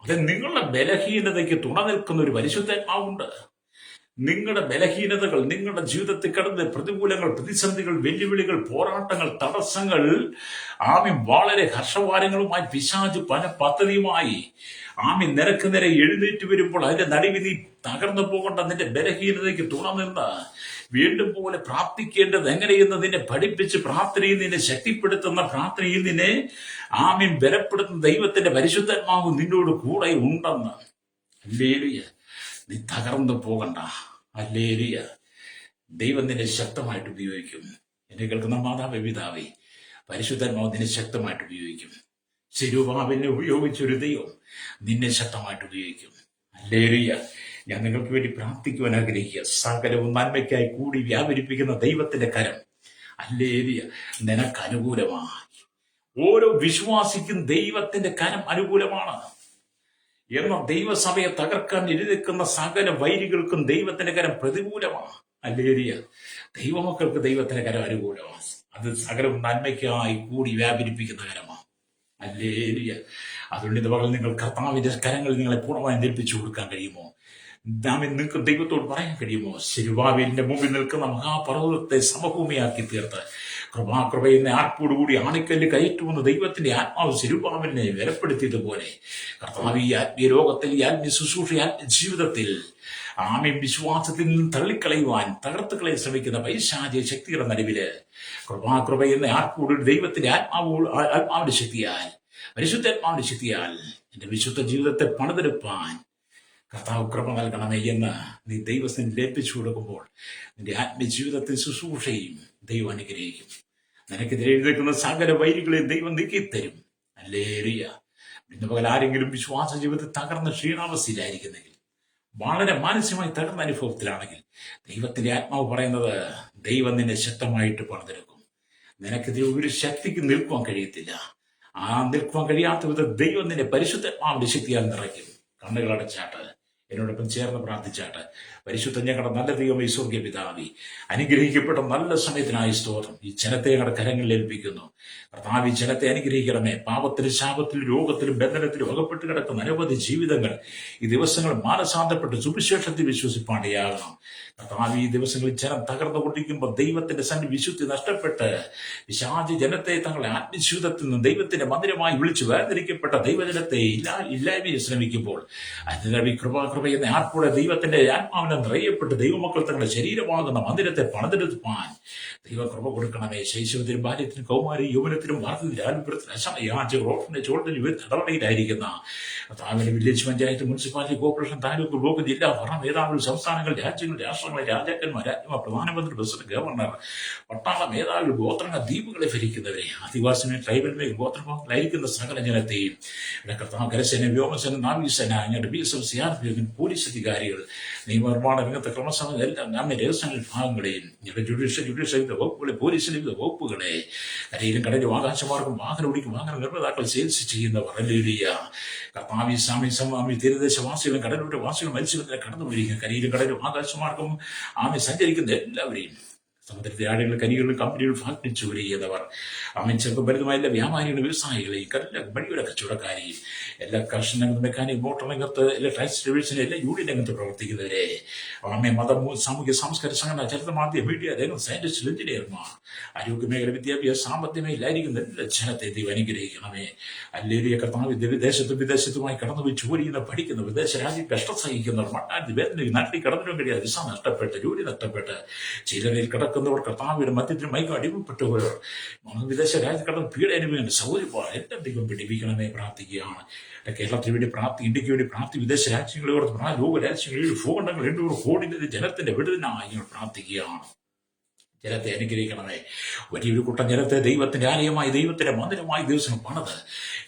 അത് നിങ്ങളുടെ ബലഹീനതയ്ക്ക് തുണ നിൽക്കുന്ന ഒരു പരിശുദ്ധാത്മാവുണ്ട്. നിങ്ങളുടെ ബലഹീനതകൾ, നിങ്ങളുടെ ജീവിതത്തിൽ കടന്ന് പ്രതികൂലങ്ങൾ, പ്രതിസന്ധികൾ, വെല്ലുവിളികൾ, പോരാട്ടങ്ങൾ, തടസ്സങ്ങൾ, വളരെ ഹർഷവാരങ്ങളുമായി പിശാച് പല പദ്ധതിയുമായി നിരക്ക് നേരെ എഴുന്നേറ്റ് വരുമ്പോൾ അതിന്റെ നടുവിൽ നീ തകർന്നു പോകേണ്ട, നിന്റെ ബലഹീനതയ്ക്ക് തുണനിന്ന് വീണ്ടും പോലെ പ്രാർത്ഥിക്കേണ്ടത് എങ്ങനെയെന്ന് നിന്നെ പഠിപ്പിച്ച് പ്രാർത്ഥനയിൽ നിന്നെ ശക്തിപ്പെടുത്തുന്ന, പ്രാർത്ഥനയിൽ നിന്നെ ബലപ്പെടുത്തുന്ന ദൈവത്തിന്റെ പരിശുദ്ധാത്മാവ് നിന്നോട് കൂടെ ഉണ്ടെന്ന്. ഹല്ലേലൂയ. നീ തകർന്നു പോകണ്ട. ഹല്ലേലൂയ. ദൈവം നിന്നെ ശക്തമായിട്ട് ഉപയോഗിക്കും. എന്നെ കേൾക്കുന്ന മാതാവേ, പിതാവേ, പരിശുദ്ധാത്മാവ് നിന്നെ ശക്തമായിട്ട് ഉപയോഗിക്കും. സെരുബ്ബാബേലിനെ ഉപയോഗിച്ചൊരു ദൈവം നിന്നെ ശക്തമായിട്ട് ഉപയോഗിക്കും. ഹല്ലേലൂയ. ഞാൻ നിങ്ങൾക്ക് വേണ്ടി പ്രാർത്ഥിക്കുവാൻ ആഗ്രഹിക്കുക. സകലവും നന്മയ്ക്കായി കൂടി വ്യാപരിപ്പിക്കുന്ന ദൈവത്തിന്റെ കരം, ഹല്ലേലൂയ, നിനക്ക് അനുകൂലമായി. ഓരോ വിശ്വാസിക്കും ദൈവത്തിന്റെ കരം അനുകൂലമാണ്. എന്നാൽ ദൈവസഭയെ തകർക്കാൻ എഴുതിക്കുന്ന സകല വൈരികൾക്കും ദൈവത്തിന്റെ കരം പ്രതികൂലമാണ്. ഹല്ലേലൂയ. ദൈവമക്കൾക്ക് ദൈവത്തിന്റെ കരം അനുകൂലമാണ്. അത് സകലവും നന്മയ്ക്കായി കൂടി വ്യാപരിപ്പിക്കുന്ന കരമാണ്. ഹല്ലേലൂയ. അതുകൊണ്ട് ഇത് പകൽ നിങ്ങൾ കർത്താവിന്റെ കരങ്ങൾ നിങ്ങളെ പൂർണ്ണമായും ധരിപ്പിച്ചു കൊടുക്കാൻ കഴിയുമോ? നിങ്ങൾക്ക് ദൈവത്തോട് പറയാൻ കഴിയുമോ? സെരുബ്ബാബേലിന്റെ മുമ്പിൽ നിൽക്കുന്ന മഹാപർവ്വതത്തെ സമഭൂമിയാക്കി തീർത്ത് കൃപയെന്ന ആർപ്പോടുകൂടി ആണിക്കല്ല് കയറ്റുമെന്ന് ദൈവത്തിന്റെ ആത്മാവ് സിരുബാബലിനെ വിലപ്പെടുത്തിയതുപോലെ കർത്താവ് ഈ ആത്മീയ ലോകത്തിൽ, ഈ ആത്മീയ ശുശ്രൂഷ, ആത്മീയ ജീവിതത്തിൽ വിശ്വാസത്തിൽ നിന്ന് തള്ളിക്കളയുവാൻ, തകർത്തുകളയാൻ ശ്രമിക്കുന്ന പൈശാചിക ശക്തിയുടെ നടുവില് കൃപയെന്ന ആർപ്പോടുകൂടി ദൈവത്തിന്റെ ആത്മാവിന്റെ ശക്തിയാൽ, പരിശുദ്ധാത്മാവിന്റെ ശക്തിയാൽ എന്റെ വിശുദ്ധ ജീവിതത്തെ പണിതെടുപ്പാൻ കർത്താവ് കൃപ നൽകണമേ എന്ന് നീ ദൈവത്തിന് ലഭിച്ചു കൊടുക്കുമ്പോൾ നിന്റെ ആത്മീയ ജീവിതത്തിൽ ശുശ്രൂഷയും ദൈവം അനുഗ്രഹിക്കും. നിനക്കെതിരെ എഴുന്നേൽക്കുന്ന സകല വൈരികളെ ദൈവം നീക്കിത്തരും. ഹല്ലേലൂയ. ഇന്ന് പകൽ ആരെങ്കിലും വിശ്വാസ ജീവിതത്തിൽ തകർന്ന ക്ഷീണാവസ്ഥയിലായിരിക്കുന്നെങ്കിൽ, വളരെ മാനസികമായി തകർന്ന അനുഭവത്തിലാണെങ്കിൽ, ദൈവത്തിന്റെ ആത്മാവ് പറയുന്നത് ദൈവം നിന്നെ ശക്തമായിട്ട് പണിതെടുക്കും. നിനക്കെതിരെ ഒരു ശക്തിക്ക് നിൽക്കുവാൻ കഴിയത്തില്ല. ആ നിൽക്കുവാൻ കഴിയാത്ത വിധം ദൈവം നിന്നെ പരിശുദ്ധാത്മാവിന്റെ ശക്തിയാൽ നിറയ്ക്കും. കണ്ണുകളടച്ചാട്ട് എന്നോടൊപ്പം ചേർന്ന് പ്രാർത്ഥിച്ചാട്ട്. പരിശുദ്ധ ഞങ്ങളുടെ നല്ല ദൈവമേ, സ്വർഗ്ഗീയ പിതാവേ, അനുഗ്രഹിക്കപ്പെട്ട നല്ല സമയത്തിനായി സ്തോത്രം. ഈ ജനത്തെ ഞങ്ങളുടെ കരങ്ങളിൽ ഏൽപ്പിക്കുന്നു. കർത്താവ്, ഈ ജനത്തെ അനുഗ്രഹിക്കണമേ. പാപത്തിലും ശാപത്തിലും രോഗത്തിലും ബന്ധനത്തിലും അകപ്പെട്ട് കിടക്കുന്ന അനവധി ജീവിതങ്ങൾ ഈ ദിവസങ്ങൾ മാനസാന്തരപ്പെട്ട് സുവിശേഷത്തിൽ വിശ്വസിപ്പാണ്ടിയാകണം. കർത്താവ്, ഈ ദിവസങ്ങളിൽ ജനം തകർന്നുകൊണ്ടിരിക്കുമ്പോൾ ദൈവത്തിന്റെ വിശുദ്ധി നഷ്ടപ്പെട്ട് പിശാചി ജനത്തെ തങ്ങളുടെ ആത്മജീവിതത്തിൽ നിന്ന് ദൈവത്തിന്റെ മന്ദിരമായി വിളിച്ച് വേർതിരിക്കപ്പെട്ട ദൈവജനത്തെ ഇല്ലായ്മയെ ശ്രമിക്കുമ്പോൾ അതിന്റെ കൃപയെന്ന ആർപ്പോടെ ദൈവത്തിന്റെ ആത്മാവിനെ നിറയപ്പെട്ട് ദൈവമക്കൾ തങ്ങളുടെ ശരീരമാകുന്ന മന്ദിരത്തെ പണിതെടുപ്പാൻ ദൈവം കൃപ കൊടുക്കണമേ. ശൈശവത്തിനും ബാല്യത്തിനും കൗമാരി യൗവനത്തിനും നടപടിയിലായിരിക്കുന്ന കർത്താവിന്റെ village panchayat, municipality, corporation, taluk, block, ജില്ലാ ഭരണ മേധാവികൾ, സംസ്ഥാനങ്ങൾ, രാജ്യങ്ങൾ, രാഷ്ട്രങ്ങൾ, രാജാക്കന്മാർ, രാജ്യമാർ, പ്രധാനമന്ത്രി, പ്രസിഡന്റ്, ഗവർണർ, പട്ടാള മേധാവികൾ, ഗോത്രങ്ങൾ, ദ്വീപുകളെ ഭരിക്കുന്നവരെ, ആദിവാസികളെ, ട്രൈബൽ മേഖല ഗോത്രഭാഗങ്ങളായിരിക്കുന്ന സകല ജനത്തെയും കർത്താവ്, കരസേന, വ്യോമസേന, നാവികസേന, ഞങ്ങളുടെ BSF, CRPF, പോലീസ് അധികാരികൾ, നിയമനിർമ്മാണ രംഗത്തെ ക്രമസഭ, എല്ലാം നമ്മുടെ രഹസ്യ വിഭാഗങ്ങളെയും ഞങ്ങളുടെ ജുഡീഷ്യൽ വകുപ്പുകളെ, പോലീസിന്റെ വിവിധ വകുപ്പുകളെ, കരയിലും കടലിലും ആകാശമാർഗം വാഹനം ഓടിക്കും വാഹന നിർമ്മാതാക്കൾ സെയിൽസ് ചെയ്യുന്നവർ, ഹല്ലേലൂയ. കർത്താവി, സ്വാമി, തീരദേശവാസികളും കടലൂടെ വാസികളും മത്സ്യബന്ധനം കടന്നുപോയിരിക്കുന്ന കരയിലും കടലും ആകാശമാർഗം സഞ്ചരിക്കുന്ന എല്ലാവരെയും, സമുദ്രത്തെ ആഴങ്ങൾ, കരികളിലും കമ്പനികൾ, ഫാക്ടറി ജോലി ചെയ്യുന്നവർ, ചെറുപ്പം വലുതുമായ എല്ലാ വ്യാപാരികളും, വ്യവസായികളെയും, കടല വഴിയുടെ കച്ചവടക്കാരെയും, എല്ലാ കർഷക രംഗത്ത്, മെക്കാനിക്, മോട്ടോർ രംഗത്ത്, എല്ലാ ടാക്സി ഡ്രൈവേഴ്സിനും, എല്ലാ യൂണിയൻ രംഗത്ത് പ്രവർത്തിക്കുന്നവരെ, മതം, സാമൂഹ്യ സാംസ്കാരിക സംഘടന, ചരിത്ര, മാധ്യമ, മീഡിയ രംഗം, സയന്റിസ്റ്റ്, എഞ്ചിനീയർമാർ, ആരോഗ്യ മേഖല, വിദ്യാഭ്യാസ, സാമ്പത്തിക മേഖലയിലായിരിക്കുന്ന എല്ലാ ജനത്തെ ദൈവം അനുഗ്രഹിക്കണമേ. ഹല്ലേലൂയ. കർത്താവ്, വിദേശത്തുമായി കടന്നുപോയി ജോലി ചെയ്യുന്ന, പഠിക്കുന്ന, വിദേശ രാജ്യം കഷ്ടം സഹിക്കുന്നവർ, മട്ടാതി വേദന നാട്ടിൽ കടന്നു കഴിയാതെ വിസ നഷ്ടപ്പെട്ട്, ജോലി നഷ്ടപ്പെട്ട്, ചിലരിൽ കിടക്കുന്നവർ, കർത്താവിന്റെ മധ്യത്തിൽ മൈക്ക് അടിമപ്പെട്ടവർ, വിദേശ രാജ്യത്ത് കടന്ന് പീഡ അനുഭവം, സൗകര്യമാണ്, എല്ലാം ദൈവം പിടിപ്പിക്കണമേ പ്രാർത്ഥിക്കുകയാണ്. കേരളത്തിന് വേണ്ടി ഇന്ത്യക്ക് വേണ്ടി വിദേശ രാജ്യങ്ങളെ ലോക രാജ്യങ്ങളിൽ ഭൂഖണ്ഡങ്ങൾ 800 കോടി ജനത്തിന്റെ വിടുതലിനായി ഞങ്ങൾ പ്രാർത്ഥിക്കുകയാണ്. ജനത്തെ അനുഗ്രഹിക്കണമേ. വലിയൊരു കൂട്ടം ജനത്തെ ദൈവത്തിന്റെ ആലയമായി, ദൈവത്തിന്റെ മന്ദിരമായി ദിവസം പണിത്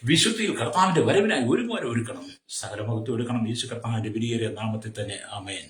വിശുദ്ധിയിൽ കർത്താവിന്റെ വരവിനായി ഒരുങ്ങണം. സകല മുഖത്ത് ഒരുക്കണം. യേശു കർത്താവിന്റെ വിലയേറിയ നാമത്തിൽ തന്നെ. ആമേൻ.